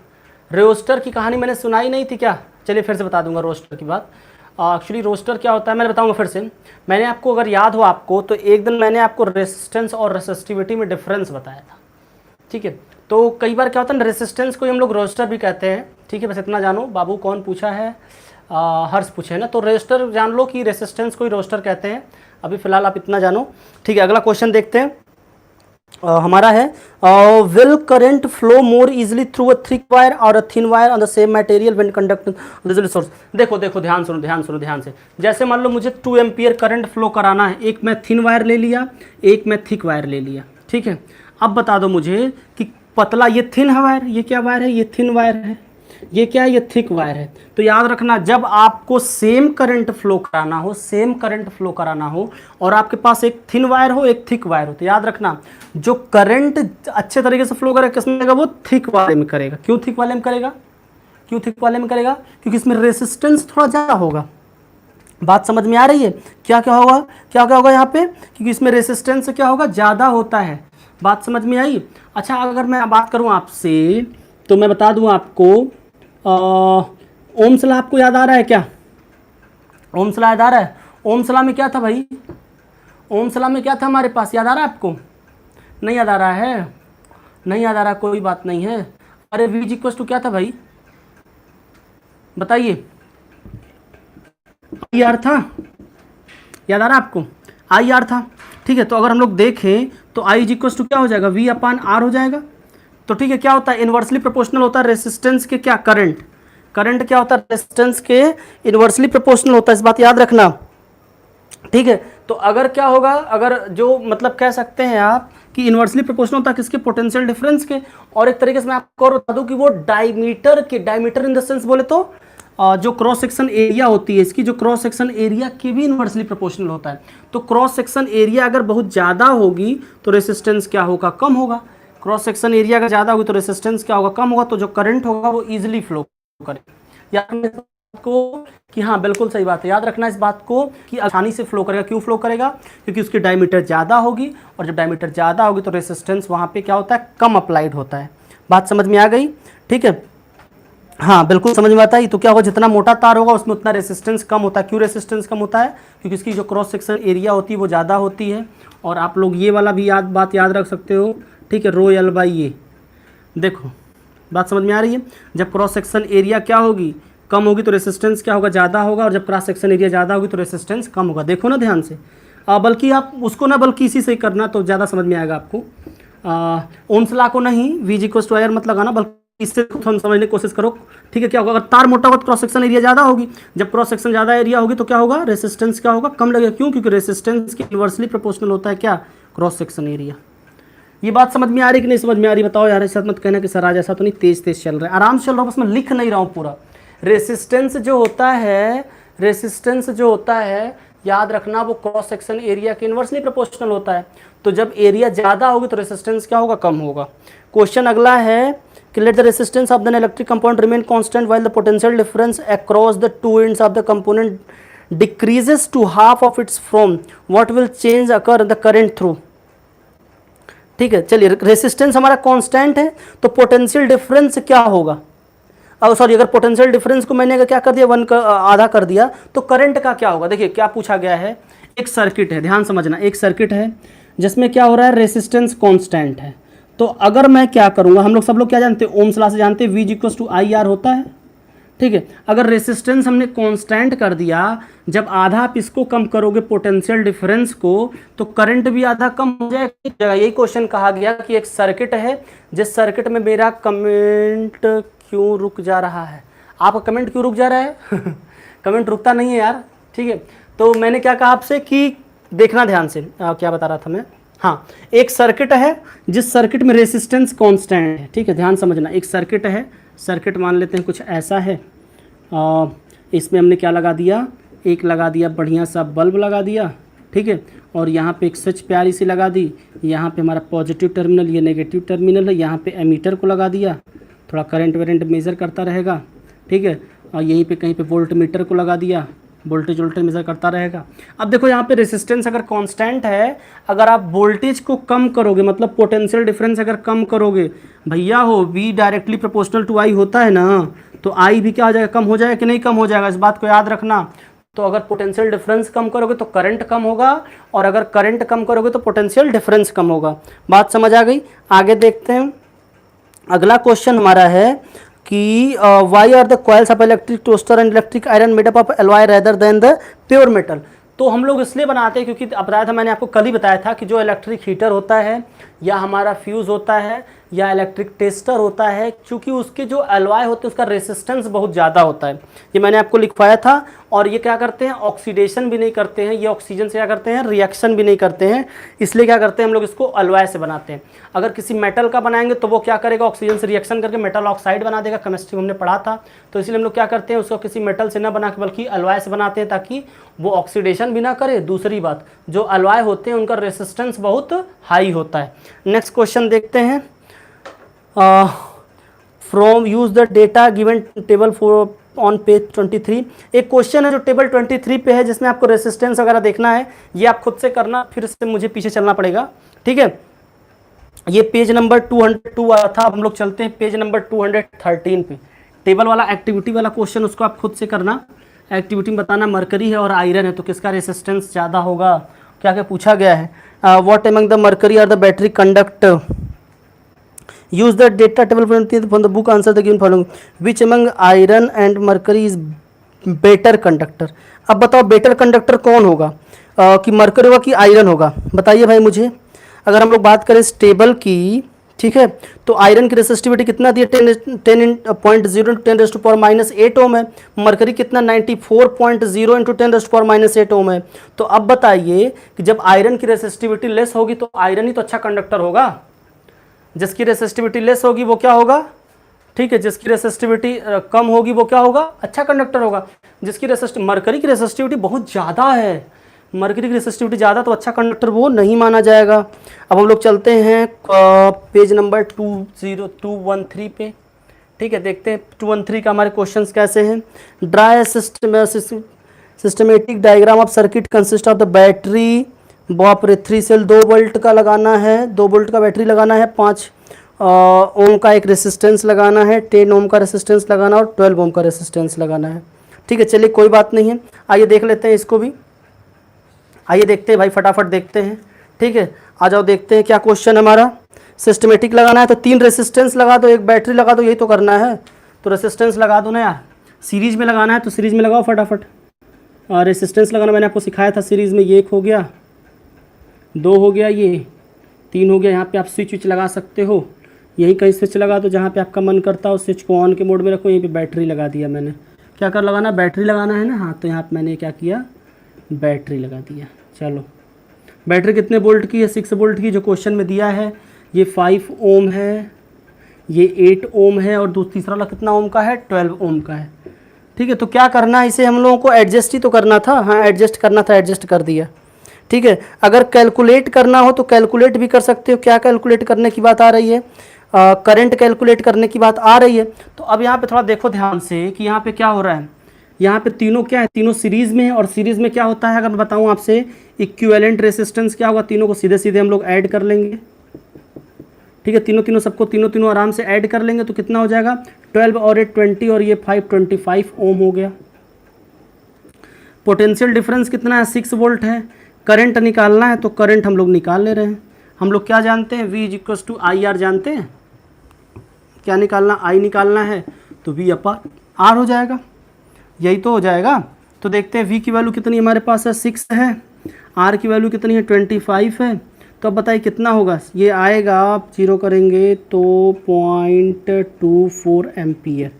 रोस्टर की कहानी मैंने सुनाई नहीं थी क्या? चलिए फिर से बता दूंगा रोस्टर की बात। एक्चुअली रोस्टर क्या होता है मैंने बताऊंगा फिर से। मैंने आपको, अगर याद हो आपको, तो एक दिन मैंने आपको रेसिस्टेंस और रेसिस्टिविटी में डिफरेंस बताया था। ठीक है, तो कई बार क्या होता है ना, रेसिस्टेंस को हम लोग रोस्टर भी कहते हैं। ठीक है, बस इतना जानो। बाबू कौन पूछा है? हर्ष पूछे है ना, तो रेस्टर जान लो कि रेसिस्टेंस को ही रोस्टर कहते हैं। अभी फिलहाल आप इतना जानो। ठीक है, अगला क्वेश्चन देखते हैं। हमारा है will current flow more easily through a thick wire और a thin wire on the same material when conducting source. देखो देखो, ध्यान सुनो ध्यान सुनो ध्यान से। जैसे मान लो मुझे 2 एम्पियर करंट फ्लो कराना है, एक मैं थिन वायर ले लिया, एक मैं थिक वायर ले लिया। ठीक है, अब बता दो मुझे कि पतला, ये थिन वायर, ये क्या वायर है, ये थिन वायर है, ये क्या है, ये थिक वायर है। तो याद रखना, जब आपको सेम करंट फ्लो कराना हो, सेम करंट फ्लो कराना हो, और आपके पास एक थिन वायर हो एक थिक वायर हो, तो याद रखना जो करंट अच्छे तरीके से फ्लो करेगा किसमें करेगा, वो थिक वाले में करेगा। क्यों थिक वाले में करेगा? क्यों थिक वाले में करेगा? क्योंकि इसमें रेसिस्टेंस थोड़ा ज़्यादा होगा। बात समझ में आ रही है? क्या क्या होगा, क्या क्या होगा यहाँ पे? क्योंकि इसमें रेसिस्टेंस क्या होगा, ज़्यादा होता है। बात समझ में आई? अच्छा, अगर मैं बात करूँ आपसे तो मैं बता दूँ आपको, ओम्स लॉ आपको याद आ रहा है क्या? ओम्स लॉ याद आ रहा है? ओम्स लॉ में क्या था भाई? ओम्स लॉ में क्या था हमारे पास, याद आ रहा है आपको? नहीं याद आ रहा है? नहीं याद आ रहा, कोई बात नहीं है। अरे V इक्वल टू क्या था भाई, बताइए। IR था, याद आ रहा है आपको? IR था। ठीक है, तो अगर हम लोग देखें तो I इक्वल टू क्या हो जाएगा, V अपान R हो जाएगा। तो ठीक है, क्या होता है, इन्वर्सली प्रोपोर्शनल होता है रेसिस्टेंस के, क्या, करंट। करंट क्या होता है, रेसिस्टेंस के इन्वर्सली प्रोपोर्शनल होता है, इस बात याद रखना। ठीक है, तो अगर क्या होगा, अगर जो मतलब कह सकते हैं आप कि इन्वर्सली प्रोपोर्शनल होता है किसके, पोटेंशियल डिफरेंस के। और एक तरीके से मैं आपको और बता दूं कि वो डायमीटर के, डायमीटर इन द सेंस बोले तो जो क्रॉस सेक्शन एरिया होती है इसकी, जो क्रॉस सेक्शन एरिया के भी इन्वर्सली प्रोपोर्शनल होता है। तो क्रॉस सेक्शन एरिया अगर बहुत ज़्यादा होगी तो रेसिस्टेंस क्या होगा, कम होगा। क्रॉस सेक्शन एरिया अगर ज़्यादा होगी तो रेसिस्टेंस क्या होगा, कम होगा। तो जो करंट होगा वो ईजिली फ्लो करेगा। याद को कि हाँ बिल्कुल सही बात है, याद रखना इस बात को कि आसानी से फ्लो करेगा। क्यों फ्लो करेगा? क्योंकि उसकी डायमीटर ज़्यादा होगी, और जब डायमीटर ज़्यादा होगी तो रेसिस्टेंस वहाँ पे क्या होता है, कम अप्लाइड होता है। बात समझ में आ गई? ठीक है, हाँ बिल्कुल समझ में आता है। तो क्या होगा, जितना मोटा तार होगा उसमें उतना रेसिस्टेंस कम होता है। क्यों रेसिस्टेंस कम होता है? क्योंकि इसकी जो क्रॉस सेक्शन एरिया होती है वो ज़्यादा होती है। और आप लोग ये वाला भी बात याद रख सकते हो, ठीक है, रो एल बाई ए। देखो बात समझ में आ रही है? जब क्रॉस सेक्शन एरिया क्या होगी, कम होगी, तो रेसिस्टेंस क्या होगा, ज़्यादा होगा। और जब क्रॉस सेक्शन एरिया ज़्यादा होगी तो रेसिस्टेंस कम होगा। देखो ना ध्यान से, बल्कि आप उसको ना बल्कि इसी से ही करना तो ज़्यादा समझ में आएगा आपको। ओम्स लॉ को नहीं, वी इक्वल्स टू आर मत लगाना, बल्कि इससे थोड़ा समझने की कोशिश करो। ठीक है, क्या होगा, अगर तार मोटा होगा तो क्रॉस सेक्शन एरिया ज़्यादा होगी। जब क्रॉस सेक्शन ज़्यादा एरिया होगी तो क्या होगा, रेसिस्टेंस क्या होगा, कम लगेगा। क्यों? क्योंकि रेसिस्टेंस के इन्वर्सली प्रोपोर्शनल होता है क्या, क्रॉस सेक्शन एरिया। ये बात समझ में आ रही कि नहीं समझ में आ रही, बताओ यार। ऐसा मत कहना कि सर आज ऐसा तो नहीं, तेज तेज चल रहा है, आराम से चल रहा हूँ, बस मैं लिख नहीं रहा हूँ पूरा। रेसिस्टेंस जो होता है, रेसिस्टेंस जो होता है, याद रखना, वो क्रॉस सेक्शन एरिया के इन्वर्सली प्रोपोर्शनल होता है। तो जब एरिया ज़्यादा होगी तो रेसिस्टेंस क्या होगा, कम होगा। क्वेश्चन अगला है कि let the resistance of the electric component remain constant while the potential difference across the two ends of the component decreases to half of its from what will change occur the current through. ठीक है, चलिए, resistance हमारा constant है तो potential difference क्या होगा, sorry, अगर potential difference को मैंने अगर क्या कर दिया, आधा कर दिया, तो करंट का क्या होगा। देखिए क्या पूछा गया है, एक सर्किट है, ध्यान समझना, एक सर्किट है जिसमें क्या हो रहा है, रेसिस्टेंस कांस्टेंट है। तो अगर मैं क्या करूंगा, हम लोग सब लोग क्या जानते हैं, ओम्स लॉ से जानते हैं, V equals to I R होता है। ठीक है, अगर रेसिस्टेंस हमने कांस्टेंट कर दिया, जब आधा आप इसको कम करोगे पोटेंशियल डिफरेंस को, तो करंट भी आधा कम हो जाएगा। यही क्वेश्चन कहा गया कि एक सर्किट है, जिस सर्किट में मेरा कमेंट क्यों रुक जा रहा है, आपका कमेंट क्यों रुक जा रहा है कमेंट रुकता नहीं है यार। ठीक है, तो मैंने क्या कहा आपसे कि देखना ध्यान से, क्या बता रहा था मैं, हाँ, एक सर्किट है जिस सर्किट में रेसिस्टेंस कांस्टेंट है। ठीक है, ध्यान समझना, एक सर्किट है, सर्किट मान लेते हैं कुछ ऐसा है, इसमें हमने क्या लगा दिया, एक लगा दिया बढ़िया सा बल्ब लगा दिया। ठीक है, और यहाँ पे एक स्विच प्यारी सी लगा दी, यहाँ पे हमारा पॉजिटिव टर्मिनल, ये नेगेटिव टर्मिनल है, यहाँ पे एमीटर को लगा दिया, थोड़ा करंट वरेंट मेज़र करता रहेगा। ठीक है, और यहीं पे कहीं पे वोल्ट मीटर को लगा दिया, वोल्टेज मेज़र करता रहेगा। अब देखो यहाँ पे रेसिस्टेंस अगर कांस्टेंट है, अगर आप वोल्टेज को कम करोगे, मतलब पोटेंशियल डिफरेंस अगर कम करोगे, भैया हो V directly proportional to I होता है ना, तो I भी क्या हो जाएगा, कम हो जाएगा कि नहीं, कम हो जाएगा, इस बात को याद रखना। तो अगर पोटेंशियल डिफरेंस कम करोगे तो करंट कम होगा, और अगर करंट कम करोगे तो पोटेंशियल डिफरेंस कम होगा। बात समझ आ गई? आगे देखते हैं, अगला क्वेश्चन हमारा है कि why are the coils of electric toaster and electric iron made up of alloy rather than the pure metal. तो हम लोग इसलिए बनाते हैं क्योंकि बताया था, मैंने आपको कल ही बताया था कि जो इलेक्ट्रिक हीटर होता है, या हमारा फ्यूज़ होता है, या इलेक्ट्रिक टेस्टर होता है, क्योंकि उसके जो एलॉय होते हैं उसका रेसिस्टेंस बहुत ज़्यादा होता है। ये मैंने आपको लिखवाया था। और ये क्या करते हैं, ऑक्सीडेशन भी नहीं करते हैं, ये ऑक्सीजन से क्या करते हैं, रिएक्शन भी नहीं करते हैं। इसलिए क्या करते हैं, हम लोग इसको एलॉय से बनाते हैं। अगर किसी मेटल का बनाएंगे तो वो क्या करेगा, ऑक्सीजन से रिएक्शन करके मेटल ऑक्साइड बना देगा, केमिस्ट्री में हमने पढ़ा था। तो इसलिए हम लोग क्या करते हैं, उसको किसी मेटल से ना बना के बल्कि एलॉय से बनाते हैं, ताकि वो ऑक्सीडेशन भी ना करे। दूसरी बात, जो एलॉय होते हैं उनका रेसिस्टेंस बहुत हाई होता है। नेक्स्ट क्वेश्चन देखते हैं, from use the data given table for on page 23। एक क्वेश्चन है जो टेबल 23 पे है, जिसमें आपको रेसिस्टेंस वगैरह देखना है। ये आप खुद से करना, फिर से मुझे पीछे चलना पड़ेगा। ठीक है, ये पेज नंबर 202 आया था, अब हम लोग चलते हैं पेज नंबर 213 पे। टेबल वाला एक्टिविटी वाला क्वेश्चन, उसको आप खुद से करना। एक्टिविटी में बताना मरकरी है और आयरन है, तो किसका रेसिस्टेंस ज़्यादा होगा, क्या क्या पूछा गया है। What among the mercury are the battery conduct, use the data table from the book, answer the given following, which among iron and mercury is better conductor। अब बताओ बेटर कंडक्टर कौन होगा, कि मरकरी होगा कि आयरन होगा, बताइए भाई मुझे। अगर हम लोग बात करें स्टेबल की, ठीक है, तो आयरन की रेसिस्टिविटी कितना दी है, 10.0 × 10⁻⁸ ओम है। मरकरी कितना, 94.0 × 10⁻⁸ ओम है। तो अब बताइए कि जब आयरन की रेसिस्टिविटी लेस होगी तो आयरन ही तो अच्छा कंडक्टर होगा। जिसकी रेसिस्टिविटी लेस होगी वो क्या होगा, ठीक है, जिसकी रेसिस्टिविटी कम होगी वो क्या होगा, अच्छा कंडक्टर होगा। जिसकी मरकरी की रेसिस्टिविटी बहुत ज़्यादा है, मरकरी की रेसिस्टिविटी ज़्यादा, तो अच्छा कंडक्टर वो नहीं माना जाएगा। अब हम लोग चलते हैं पेज नंबर 213 पे। ठीक है, देखते हैं 213 का हमारे क्वेश्चंस कैसे हैं। Dry systematic diagram of circuit consist of the battery, बाप रे, 3 सेल 2 वोल्ट का लगाना है, 2 वोल्ट का बैटरी लगाना है, 5 ओम का एक रेसिस्टेंस लगाना है, 10 ओम का रेसिस्टेंस लगाना और 12 ओम का रेसिस्टेंस लगाना है। ठीक है, चलिए कोई बात नहीं है, आइए देख लेते हैं इसको भी। आइए देखते हैं भाई, फटाफट देखते हैं। ठीक है, आ जाओ देखते हैं क्या क्वेश्चन है हमारा। सिस्टमेटिक लगाना है तो 3 रेसिस्टेंस लगा दो, एक बैटरी लगा दो, यही तो करना है। तो रेसिस्टेंस लगा दो ना यार। सीरीज में लगाना है तो सीरीज में लगाओ फटाफट। रेसिस्टेंस लगाना मैंने आपको सिखाया था सीरीज में, ये 1 हो गया, 2 हो गया, ये 3 हो गया। यहाँ पे आप स्विच लगा सकते हो, यहीं कहीं स्विच लगा दो जहाँ पे आपका मन करता हो। स्विच को ऑन के मोड में रखो, यहीं पे बैटरी लगा दिया मैंने। क्या कर लगाना, बैटरी लगाना है ना। हाँ, तो यहाँ पे मैंने क्या किया, बैटरी लगा दिया। चलो, बैटरी कितने वोल्ट की है, 6 वोल्ट की जो क्वेश्चन में दिया है। ये 5 ओम है, ये 8 ओम है और तीसरा वाला कितना ओम का है, 12 ओम का है। ठीक है, तो क्या करना है, इसे हम लोगों को एडजस्ट ही तो करना था। हाँ, एडजस्ट करना था, एडजस्ट कर दिया। ठीक है, अगर कैलकुलेट करना हो तो कैलकुलेट भी कर सकते हो। क्या कैलकुलेट करने की बात आ रही है, करंट कैलकुलेट करने की बात आ रही है। तो अब यहाँ पे थोड़ा देखो ध्यान से कि यहाँ पे क्या हो रहा है। यहाँ पे तीनों क्या है, तीनों सीरीज में है। और सीरीज में क्या होता है, अगर मैं बताऊँ आपसे, इक्विवेलेंट रेसिस्टेंस क्या होगा, तीनों को सीधे सीधे हम लोग ऐड कर लेंगे। ठीक है, तीनों सबको तीनों आराम से ऐड कर लेंगे तो कितना हो जाएगा, 12 और 8 20 और ये 5 25 ओम हो गया। पोटेंशियल डिफरेंस कितना है, 6 वोल्ट है। करंट निकालना है तो करंट हम लोग निकाल ले रहे हैं। हम लोग क्या जानते हैं, V equals to I R जानते हैं। क्या निकालना, I निकालना है तो V अपॉन R हो जाएगा, यही तो हो जाएगा। तो देखते हैं V की वैल्यू कितनी हमारे पास है, 6 है। R की वैल्यू कितनी है, 25 है। तो अब बताइए कितना होगा, ये आएगा, आप जीरो करेंगे तो 0.24 एम्पियर।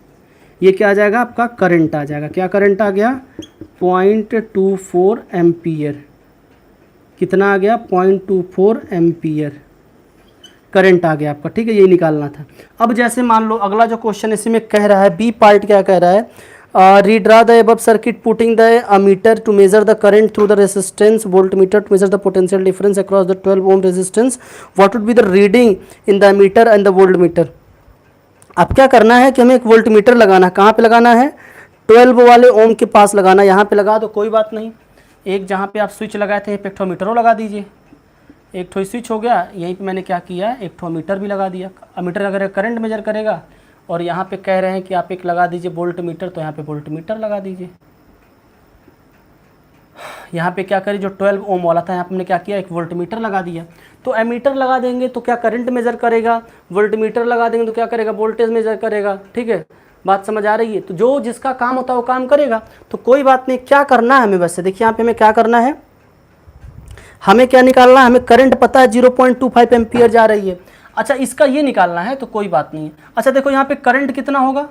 ये क्या आ जाएगा, आपका करंट आ जाएगा। क्या करंट आ गया, 0.24 एम्पियर। कितना आ गया, 0.24 एम्पियर करंट आ गया आपका। ठीक है, यही निकालना था। अब जैसे मान लो अगला जो क्वेश्चन इसी में कह रहा है, बी पार्ट क्या कह रहा है, redraw the above circuit putting the ammeter to measure the current through the resistance, voltmeter to measure the potential difference across the 12 ohm resistance. What would be the reading in the ammeter and the voltmeter? अब क्या करना है कि हमें एक voltmeter लगाना है। कहाँ पे लगाना है, 12 वाले ओम के पास लगाना है। यहाँ पे लगा दो, कोई बात नहीं। एक जहाँ पे आप स्विच लगाए थे, एक ठो मीटरों लगा दीजिए। एक ठो स्विच हो गया, यहीं पे मैंने क्या किया, एक ठो मीटर भी लगा दिया। मीटर अगर करंट मेजर करेगा, और यहाँ पे कह रहे हैं कि आप एक लगा दीजिए वोल्ट मीटर, तो यहाँ पे वोल्ट मीटर लगा दीजिए। यहाँ पे क्या करिए, जो 12 ओम वाला था यहाँ पे हमने क्या किया, एक वोल्ट मीटर लगा दिया। तो एमीटर लगा देंगे तो क्या करंट मेजर करेगा, वोल्ट मीटर लगा देंगे तो क्या करेगा, वोल्टेज मेजर करेगा। ठीक है, बात समझ आ रही है। तो जो जिसका काम होता है वो काम करेगा, तो कोई बात नहीं। क्या करना है हमें, वैसे देखिए यहाँ पे हमें क्या करना है, हमें क्या निकालना है, हमें करंट पता है 0.25 एम्पियर जा रही है। अच्छा, इसका ये निकालना है तो कोई बात नहीं है। अच्छा देखो यहाँ पे करंट कितना होगा,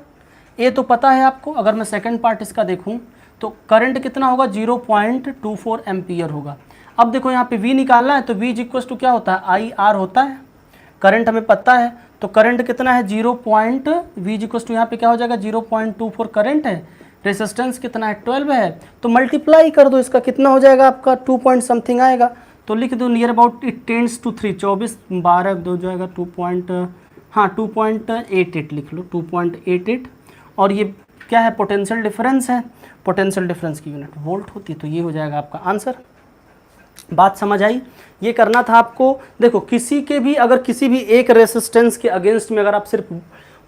ये तो पता है आपको। अगर मैं सेकंड पार्ट इसका देखूँ तो करंट कितना होगा, 0.24 एम्पियर होगा। अब देखो यहाँ पे V निकालना है तो V इक्वल्स टू क्या होता है, आई आर होता है। करंट हमें पता है, तो करंट कितना है, V इक्वल्स टू यहाँ पे क्या हो जाएगा, 0.24 करंट है। रेसिस्टेंस कितना है, 12 है। तो मल्टीप्लाई कर दो इसका, कितना हो जाएगा आपका, 2 पॉइंट समथिंग आएगा। तो लिख दो near about it tends to 3, 24 12 दो जाएगा 2.88 लिख लो, 2.88। और ये क्या है, पोटेंशियल डिफरेंस है। पोटेंशियल डिफरेंस की यूनिट वोल्ट होती है, तो ये हो जाएगा आपका आंसर। बात समझ आई, ये करना था आपको। देखो किसी के भी, अगर किसी भी एक रेसिस्टेंस के अगेंस्ट में अगर आप सिर्फ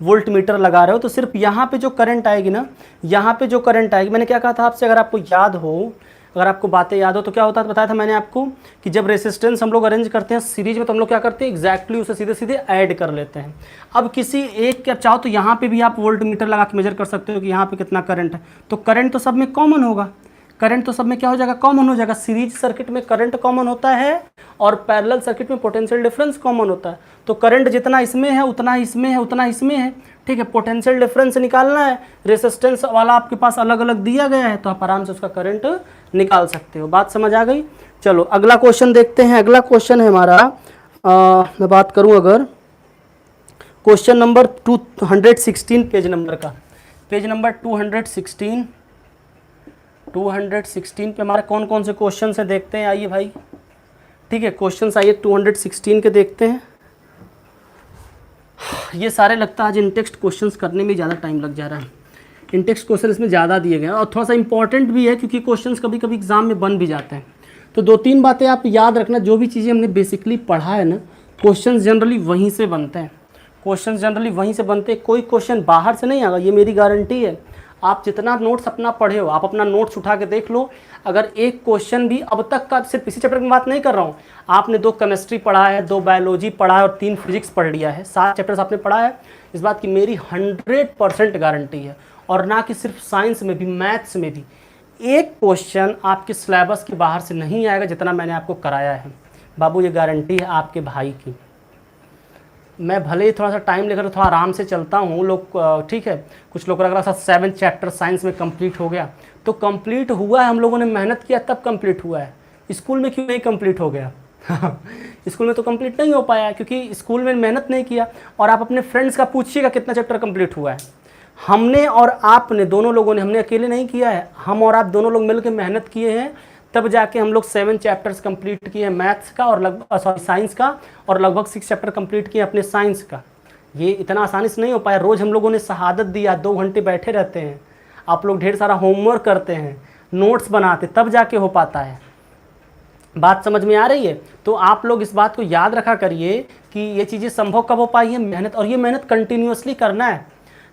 वोल्ट मीटर लगा रहे हो तो सिर्फ यहाँ पे जो करंट आएगी ना, यहाँ पे जो करंट आएगी, मैंने क्या कहा था आपसे, अगर आपको याद हो, अगर आपको बातें याद हो तो क्या होता है, बताया था मैंने आपको कि जब रेसिस्टेंस हम लोग अरेंज करते हैं सीरीज में तो हम लोग क्या करते हैं, एग्जैक्टली उसे सीधे सीधे ऐड कर लेते हैं। अब किसी एक के आप चाहो तो यहाँ पे भी आप वोल्ट मीटर लगा के मेजर कर सकते हो कि यहाँ पे कितना करंट है। तो करंट तो सब में कॉमन होगा, करंट तो सब में क्या हो जाएगा, कॉमन हो जाएगा। सीरीज सर्किट में करंट कॉमन होता है और पैरेलल सर्किट में पोटेंशियल डिफरेंस कॉमन होता है। तो करंट जितना इसमें है उतना इसमें है, उतना इसमें है। ठीक है, पोटेंशियल डिफरेंस निकालना है, रेसिस्टेंस वाला आपके पास अलग अलग दिया गया है, तो आप आराम से उसका करंट निकाल सकते हो। बात समझ आ गई। चलो अगला क्वेश्चन देखते हैं। अगला क्वेश्चन है हमारा, मैं बात करूं अगर क्वेश्चन नंबर 216 पेज नंबर का, पेज नंबर 216 पे हमारे कौन कौन से क्वेश्चन है देखते हैं। आइए भाई, ठीक है, क्वेश्चंस आइए 216 के देखते हैं। ये सारे लगता है आज इन टेक्स्ट क्वेश्चंस करने में ज़्यादा टाइम लग जा रहा है। इन टेक्स्ट क्वेश्चन इसमें ज़्यादा दिए गए हैं और थोड़ा सा इंपॉर्टेंट भी है क्योंकि क्वेश्चंस कभी कभी एग्जाम में बन भी जाते हैं। तो 2-3 बातें आप याद रखना, जो भी चीज़ें हमने बेसिकली पढ़ा है ना, क्वेश्चंस जनरली वहीं से बनते हैं। क्वेश्चन जनरली वहीं से बनते, कोई क्वेश्चन बाहर से नहीं आएगा, ये मेरी गारंटी है। आप जितना नोट्स अपना पढ़े हो, आप अपना नोट्स उठा के देख लो, अगर एक क्वेश्चन भी अब तक का, सिर्फ इसी चैप्टर की बात नहीं कर रहा हूँ, आपने 2 केमिस्ट्री पढ़ा है, 2 बायोलॉजी पढ़ा है और 3 फिजिक्स पढ़ लिया है, 7 चैप्टर्स आपने पढ़ा है, इस बात की मेरी 100% गारंटी है। और ना कि सिर्फ साइंस में भी, मैथ्स में भी एक क्वेश्चन आपके सिलेबस के बाहर से नहीं आएगा जितना मैंने आपको कराया है बाबू, ये गारंटी है आपके भाई की। मैं भले ही थोड़ा सा टाइम लेकर थोड़ा आराम से चलता हूँ, लोग ठीक है, कुछ लोग अगर 7 चैप्टर साइंस में कंप्लीट हो गया तो कंप्लीट हुआ है, हम लोगों ने मेहनत किया तब कंप्लीट हुआ है। स्कूल में क्यों नहीं कंप्लीट हो गया? स्कूल में तो कंप्लीट नहीं हो पाया क्योंकि स्कूल में मेहनत नहीं किया। और आप अपने फ्रेंड्स का पूछिएगा कितना चैप्टर कंप्लीट हुआ है। हमने और आपने, दोनों लोगों ने, हमने अकेले नहीं किया है, हम और आप दोनों लोग मिलकर मेहनत किए हैं, तब जाके हम लोग 7 चैप्टर्स कंप्लीट किए हैं मैथ्स का, और लगभग साइंस का, और लगभग 6 चैप्टर कंप्लीट किए अपने साइंस का। ये इतना आसानी से नहीं हो पाया। रोज़ हम लोगों ने शहादत दिया, 2 घंटे बैठे रहते हैं, आप लोग ढेर सारा होमवर्क करते हैं, नोट्स बनाते, तब जाके हो पाता है। बात समझ में आ रही है? तो आप लोग इस बात को याद रखा करिए कि ये चीज़ें संभव कब हो पाई है, मेहनत। और ये मेहनत कंटिन्यूसली करना है,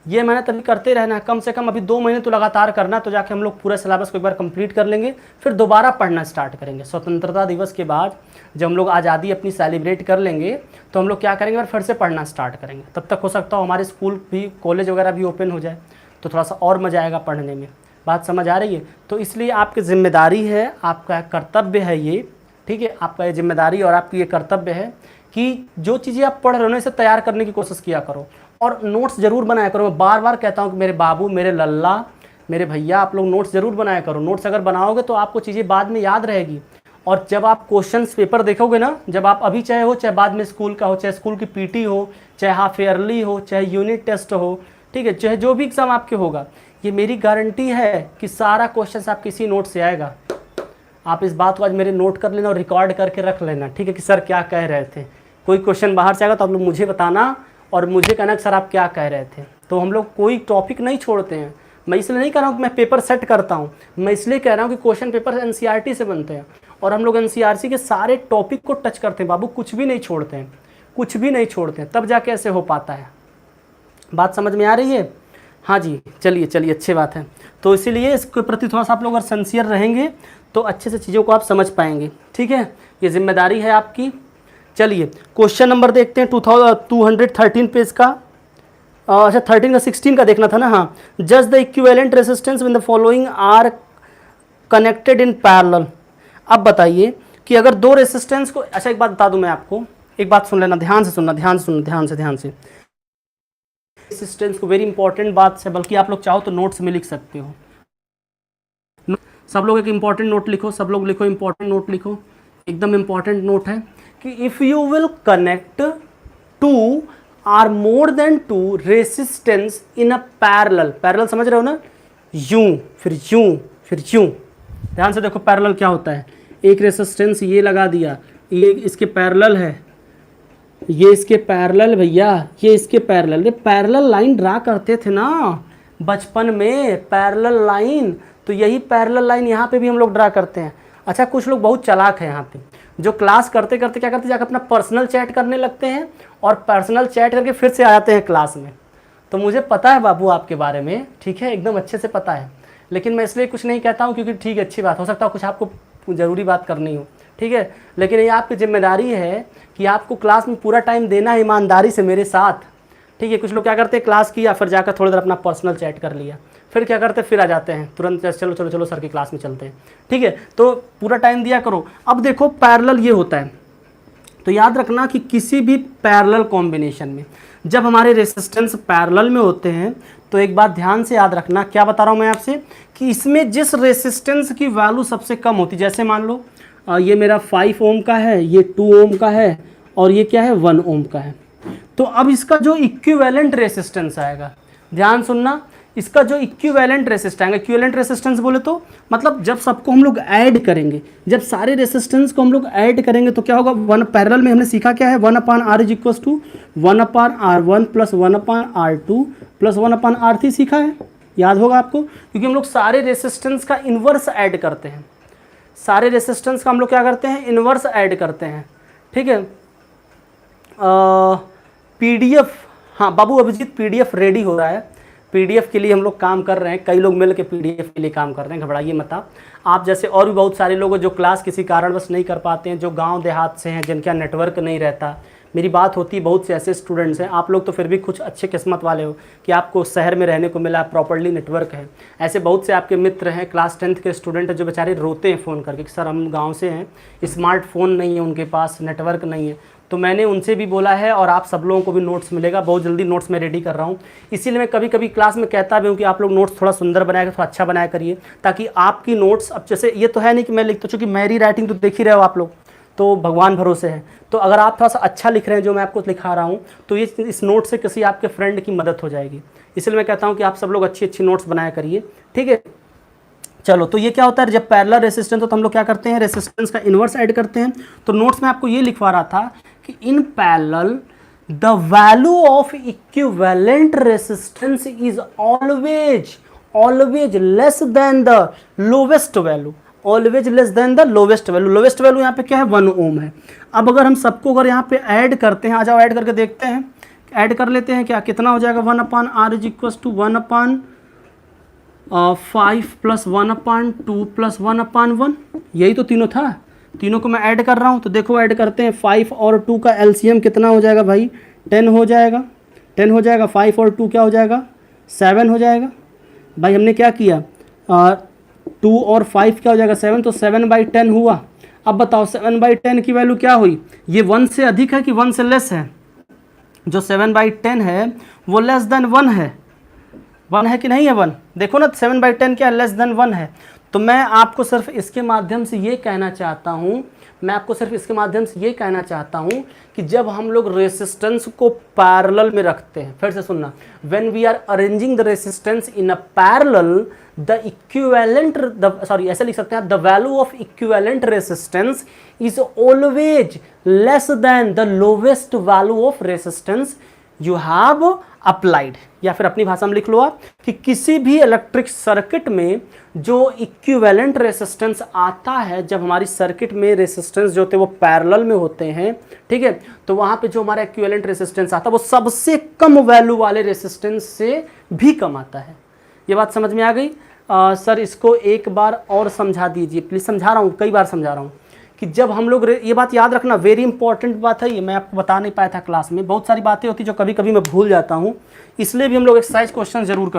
ये मेहनत अभी करते रहना है, कम से कम अभी 2 महीने तो लगातार करना, तो जाके हम लोग पूरा सिलेबस को एक बार कंप्लीट कर लेंगे, फिर दोबारा पढ़ना स्टार्ट करेंगे। स्वतंत्रता दिवस के बाद जब हम लोग आज़ादी अपनी सेलिब्रेट कर लेंगे तो हम लोग क्या करेंगे, फिर से पढ़ना स्टार्ट करेंगे। तब तक हो सकता हो हमारे स्कूल भी, कॉलेज वगैरह भी ओपन हो जाए, तो थोड़ा सा और मज़ा आएगा पढ़ने में। बात समझ आ रही है? तो इसलिए आपकी जिम्मेदारी है, आपका कर्तव्य है ये, ठीक है, आपका ये जिम्मेदारी और आपकी ये कर्तव्य है कि जो चीज़ें आप पढ़ रहे हो ना, इसे तैयार करने की कोशिश किया करो और नोट्स ज़रूर बनाया करो। मैं बार बार कहता हूँ कि मेरे बाबू, मेरे लल्ला, मेरे भैया, आप लोग नोट्स ज़रूर बनाया करो। नोट्स अगर बनाओगे तो आपको चीज़ें बाद में याद रहेगी। और जब आप क्वेश्चंस पेपर देखोगे ना, जब आप अभी चाहे हो, चाहे बाद में स्कूल का हो, चाहे स्कूल की पीटी हो, चाहे हाफ ईयरली हो, चाहे यूनिट टेस्ट हो, ठीक है, चाहे जो भी एग्ज़ाम आपके होगा, ये मेरी गारंटी है कि सारा क्वेश्चन आपके इसी नोट से आएगा। आप इस बात को आज मेरे नोट कर लेना और रिकॉर्ड करके रख लेना, ठीक है, कि सर क्या कह रहे थे। कोई क्वेश्चन बाहर से आएगा तो आप लोग मुझे बताना और मुझे कहना कि सर आप क्या कह रहे थे। तो हम लोग कोई टॉपिक नहीं छोड़ते हैं। मैं इसलिए नहीं कह रहा हूँ कि मैं पेपर सेट करता हूँ, मैं इसलिए कह रहा हूँ कि क्वेश्चन पेपर एनसीईआरटी से बनते हैं और हम लोग एनसीईआरटी के सारे टॉपिक को टच करते हैं बाबू, कुछ भी नहीं छोड़ते हैं, कुछ भी नहीं छोड़ते हैं, तब जाके ऐसे हो पाता है। बात समझ में आ रही है? हाँ जी, चलिए चलिए, अच्छी बात है। तो इसीलिए इसके प्रति थोड़ा सा आप लोग अगर सिंसियर रहेंगे तो अच्छे से चीज़ों को आप समझ पाएंगे, ठीक है, ये जिम्मेदारी है आपकी। चलिए क्वेश्चन नंबर देखते हैं 213 पेज का। अच्छा 13 का 16 का देखना था ना। हाँ, just the equivalent resistance when the following are connected in parallel. अब बताइए कि अगर 2 रेजिस्टेंस को, अच्छा एक बात बता दूं मैं आपको, एक बात सुन लेना, ध्यान से सुनना, ध्यान से। रेजिस्टेंस को वेरी इंपॉर्टेंट बात है, बल्कि आप लोग चाहो तो नोट्स में लिख सकते हो। सब लोग एक इंपॉर्टेंट नोट लिखो, सब लोग लिखो, इंपॉर्टेंट नोट लिखो, एकदम इंपॉर्टेंट नोट है कि if you will connect 2 or more than 2 resistance in a parallel समझ रहे हो ना, यूं फिर यूं। ध्यान से देखो पैरेलल क्या होता है। एक रेसिस्टेंस ये लगा दिया, ये इसके पैरेलल है, ये इसके पैरेलल भैया, ये इसके पैरेलल। ये पैरेलल लाइन ड्रा करते थे ना बचपन में, पैरेलल लाइन, तो यही पैरेलल लाइन यहाँ पे भी हम लोग ड्रा करते हैं। अच्छा कुछ लोग बहुत चालाक हैं यहाँ पे, जो क्लास करते करते क्या करते, जाकर अपना पर्सनल चैट करने लगते हैं और पर्सनल चैट करके फिर से आ जाते हैं क्लास में। तो मुझे पता है बाबू आपके बारे में, ठीक है, एकदम अच्छे से पता है, लेकिन मैं इसलिए कुछ नहीं कहता हूँ क्योंकि ठीक है, अच्छी बात, हो सकता है कुछ आपको ज़रूरी बात करनी हो, ठीक है, लेकिन ये आपकी जिम्मेदारी है कि आपको क्लास में पूरा टाइम देना है ईमानदारी से मेरे साथ, ठीक है। कुछ लोग क्या करते हैं, क्लास किया फिर जाकर थोड़ी देर अपना पर्सनल चैट कर लिया, फिर क्या करते हैं, फिर आ जाते हैं तुरंत, चलो सर की क्लास में चलते हैं, ठीक है। तो पूरा टाइम दिया करो। अब देखो पैरेलल ये होता है, तो याद रखना कि किसी भी पैरेलल कॉम्बिनेशन में जब हमारे रेसिस्टेंस पैरेलल में होते हैं तो एक बात ध्यान से याद रखना, क्या बता रहा हूँ मैं आपसे, कि इसमें जिस रेसिस्टेंस की वैल्यू सबसे कम होती, जैसे मान लो ये मेरा 5 ओम का है, ये 2 ओम का है और ये क्या है 1 ओम का है, तो अब इसका जो इक्विवेलेंट रेसिस्टेंस आएगा, ध्यान सुनना, इसका जो इक्विवेलेंट रेसिस्टेंस आएगा, इक्विवेलेंट रेसिस्टेंस बोले तो मतलब जब सबको हम लोग ऐड करेंगे, जब सारे रेसिस्टेंस को हम लोग ऐड करेंगे तो क्या होगा, 1 पैरेलल में हमने सीखा क्या है, 1/r is equal to 1/r1 plus 1/r2 plus 1/r3 सीखा है, याद होगा आपको, क्योंकि हम लोग सारे रेसिस्टेंस का इन्वर्स ऐड करते हैं, सारे रेसिस्टेंस का हम लोग क्या करते हैं, इन्वर्स ऐड करते हैं, ठीक है। PDF हाँ बाबू अभिजीत, पीडीएफ रेडी हो रहा है, पीडीएफ के लिए हम लोग काम कर रहे हैं, कई लोग मिल के पीडीएफ के लिए काम कर रहे हैं, घबराइए मत आप जैसे और भी बहुत सारे लोग जो क्लास किसी कारणवश नहीं कर पाते हैं, जो गांव देहात से हैं, जिनका नेटवर्क नहीं रहता। मेरी बात होती है बहुत से ऐसे स्टूडेंट्स हैं, आप लोग तो फिर भी कुछ अच्छे किस्मत वाले हो कि आपको शहर में रहने को मिला, प्रॉपर्ली नेटवर्क है। ऐसे बहुत से आपके मित्र हैं, क्लास 10th के स्टूडेंट जो बेचारे रोते हैं फ़ोन करके कि सर हम गाँव से हैं, स्मार्टफोन नहीं है उनके पास, नेटवर्क नहीं है। तो मैंने उनसे भी बोला है और आप सब लोगों को भी नोट्स मिलेगा, बहुत जल्दी नोट्स मैं रेडी कर रहा हूँ। इसीलिए मैं कभी कभी क्लास में कहता भी हूँ कि आप लोग नोट्स थोड़ा सुंदर बनाया, थोड़ा अच्छा बनाया करिए, ताकि आपकी नोट्स, अब जैसे ये तो है नहीं कि मैं लिखता, चूँकि मेरी राइटिंग तो देख ही रहे हो आप लोग, तो भगवान भरोसे है, तो अगर आप थोड़ा सा अच्छा लिख रहे हैं जो मैं आपको लिखा रहा हूँ, तो ये इस नोट से किसी आपके फ्रेंड की मदद हो जाएगी। इसलिए मैं कहता हूँ कि आप सब लोग अच्छी अच्छी नोट्स बनाया करिए, ठीक है। चलो, तो ये क्या होता है, जब पैरेलल रेसिस्टेंस हो तो हम लोग क्या करते हैं, रेसिस्टेंस का इन्वर्स ऐड करते हैं। तो नोट्स में आपको ये लिखवा रहा था कि in parallel the value of equivalent resistance is always less than the lowest value, always less than the lowest value. Lowest value यहाँ पे क्या है, 1 ओम है। अब अगर हम सबको अगर यहाँ पे ऐड करते हैं, आ जाओ ऐड करके देखते हैं, ऐड कर लेते हैं, क्या कितना हो जाएगा, 1/r is equal to 1/5 plus 1/2 plus 1/1, यही तो तीनों था, तीनों को मैं ऐड कर रहा हूँ। तो देखो ऐड करते हैं, 5 और 2 का एलसीएम कितना हो जाएगा भाई, 10 हो जाएगा, 10 हो जाएगा। 5 और 2 क्या हो जाएगा, 7 हो जाएगा। भाई हमने क्या किया, 2 और 5 क्या हो जाएगा, 7, तो 7/10 हुआ। अब बताओ 7/10 की वैल्यू क्या हुई, ये 1 से अधिक है कि 1 से लेस है, जो 7/10 है वो लेस देन 1 है, 1 है कि नहीं है 1, देखो ना 7/10 क्या लेस देन 1 है। तो मैं आपको सिर्फ इसके माध्यम से ये कहना चाहता हूँ, मैं आपको सिर्फ इसके माध्यम से ये कहना चाहता हूँ कि जब हम लोग रेसिस्टेंस को पैरेलल में रखते हैं, फिर से सुनना, when we are arranging the resistance in a parallel the equivalent, ऐसे लिख सकते हैं, the value of equivalent resistance is always less than the lowest value of resistance you have applied. या फिर अपनी भाषा में लिख लो आप कि किसी भी इलेक्ट्रिक सर्किट में जो इक्विवेलेंट रेसिस्टेंस आता है, जब हमारी सर्किट में रेसिस्टेंस जो होते हैं वो पैरेलल में होते हैं, ठीक है, तो वहां पे जो हमारा इक्विवेलेंट रेसिस्टेंस आता है वो सबसे कम वैल्यू वाले रेसिस्टेंस से भी कम आता है। ये बात समझ में आ गई? सर इसको एक बार और समझा दीजिए प्लीज। समझा रहा हूँ, कई बार समझा रहा हूँ कि जब हम लोग, ये बात याद रखना, वेरी इंपॉर्टेंट बात है ये, मैं आपको बता नहीं पाया था क्लास में, बहुत सारी बातें होती जो कभी कभी मैं भूल जाता हूँ, इसलिए भी हम लोग एक्सरसाइज क्वेश्चन जरूर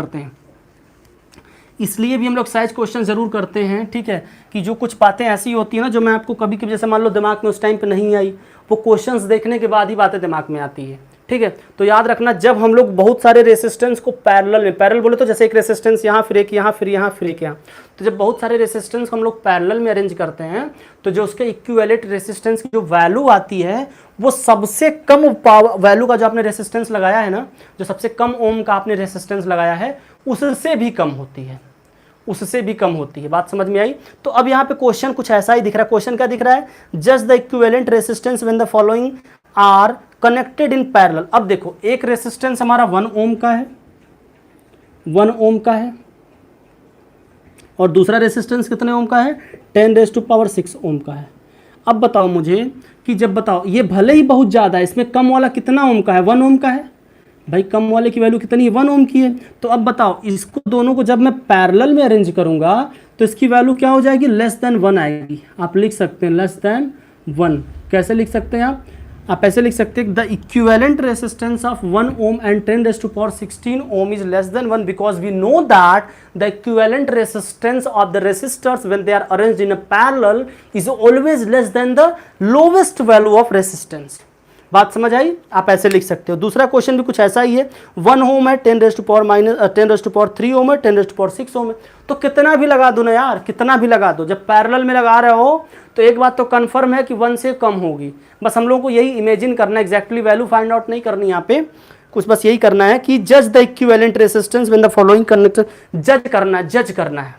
करते हैं, ठीक है, कि जो कुछ बातें ऐसी होती है ना जो मैं आपको कभी कभी, जैसे मान लो दिमाग में उस टाइम पे नहीं आई, वो क्वेश्चंस देखने के बाद ही बातें दिमाग में आती है, ठीक है। तो याद रखना, जब हम लोग बहुत सारे रेसिस्टेंस को पैरेलल में, पैरेलल बोले तो जैसे एक रेसिस्टेंस यहाँ, फिर एक यहाँ, फिर यहाँ, फिर एक यहाँ, तो जब बहुत सारे रेसिस्टेंस को हम लोग पैरेलल में अरेंज करते हैं, तो जो उसके इक्विवेलेंट रेसिस्टेंस की जो वैल्यू आती है वो सबसे कम वैल्यू का जो आपने रेसिस्टेंस लगाया है ना, जो सबसे कम ओम का आपने रेसिस्टेंस लगाया है, उससे भी कम होती है, उससे भी कम होती है। बात समझ में आई? तो अब यहाँ पे क्वेश्चन कुछ ऐसा ही दिख रहा है। क्वेश्चन क्या दिख रहा है, just the equivalent resistance when the following are connected in parallel. अब देखो एक रेसिस्टेंस हमारा 1 ओम का है, 1 ओम का है, और दूसरा रेसिस्टेंस कितने ओम का है, 10⁻⁶ ओम का है। अब बताओ मुझे कि जब बताओ ये भले ही बहुत ज़्यादा है, इसमें कम वाला कितना ओम का है, 1 ओम का है। भाई कम वाले की वैल्यू कितनी है, 1 ओम की है। तो अब बताओ इसको दोनों को जब मैं पैरेलल में अरेंज करूंगा तो इसकी वैल्यू क्या हो जाएगी, लेस देन 1 आएगी। आप लिख सकते हैं लेस देन 1, कैसे लिख सकते हैं आप ऐसे लिख सकते हैं, the equivalent resistance of 1 ohm and 10⁻16 ohm is less than 1 because we know that the equivalent resistance of the resistors when they are arranged in a parallel is always less than the lowest value of resistance. बात समझ आई? आप ऐसे लिख सकते हो। दूसरा question भी कुछ ऐसा ही है, 1 ओम है, 10⁻3 ओम है, 10⁻6 ओम है। तो कितना भी लगा दो ना यार, कितना भी लगा दो, जब पैरेलल में लगा रहे हो तो एक बात तो कंफर्म है कि 1 से कम होगी। बस हम लोगों को यही इमेजिन करना है, एग्जैक्टली वैल्यू फाइंड आउट नहीं करनी यहाँ पे, कुछ बस यही करना है कि जज the equivalent resistance when the following connected, जज करना है।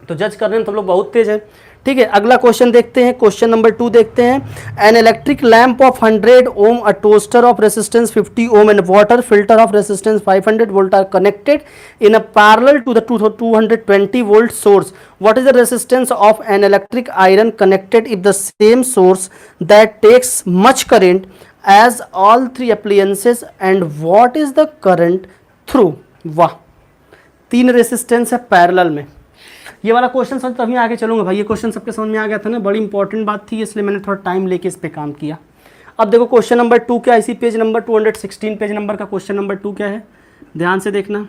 तो जज करने में तो लोग बहुत तेज है, ठीक है। अगला क्वेश्चन देखते हैं, क्वेश्चन नंबर 2 देखते हैं। An electric lamp of 100 ohm, a toaster of resistance 50 ohm and water filter of resistance 500 volt are connected in a parallel to the 220 volt source. What is the resistance of an electric iron connected if the same source that takes much current as all three appliances and what is the current through. वाह, 3 resistance है parallel में। ये वाला question समझ तभी आगे चलूंगा भाई, ये क्वेश्चन सबके समझ में आ गया था ना, बड़ी इंपॉर्टेंट बात थी इसलिए मैंने थोड़ा टाइम लेके इस पे काम किया। अब देखो क्वेश्चन नंबर 2 क्या है, इसी पेज नंबर 216 पेज नंबर का क्वेश्चन नंबर 2 क्या है, ध्यान से देखना।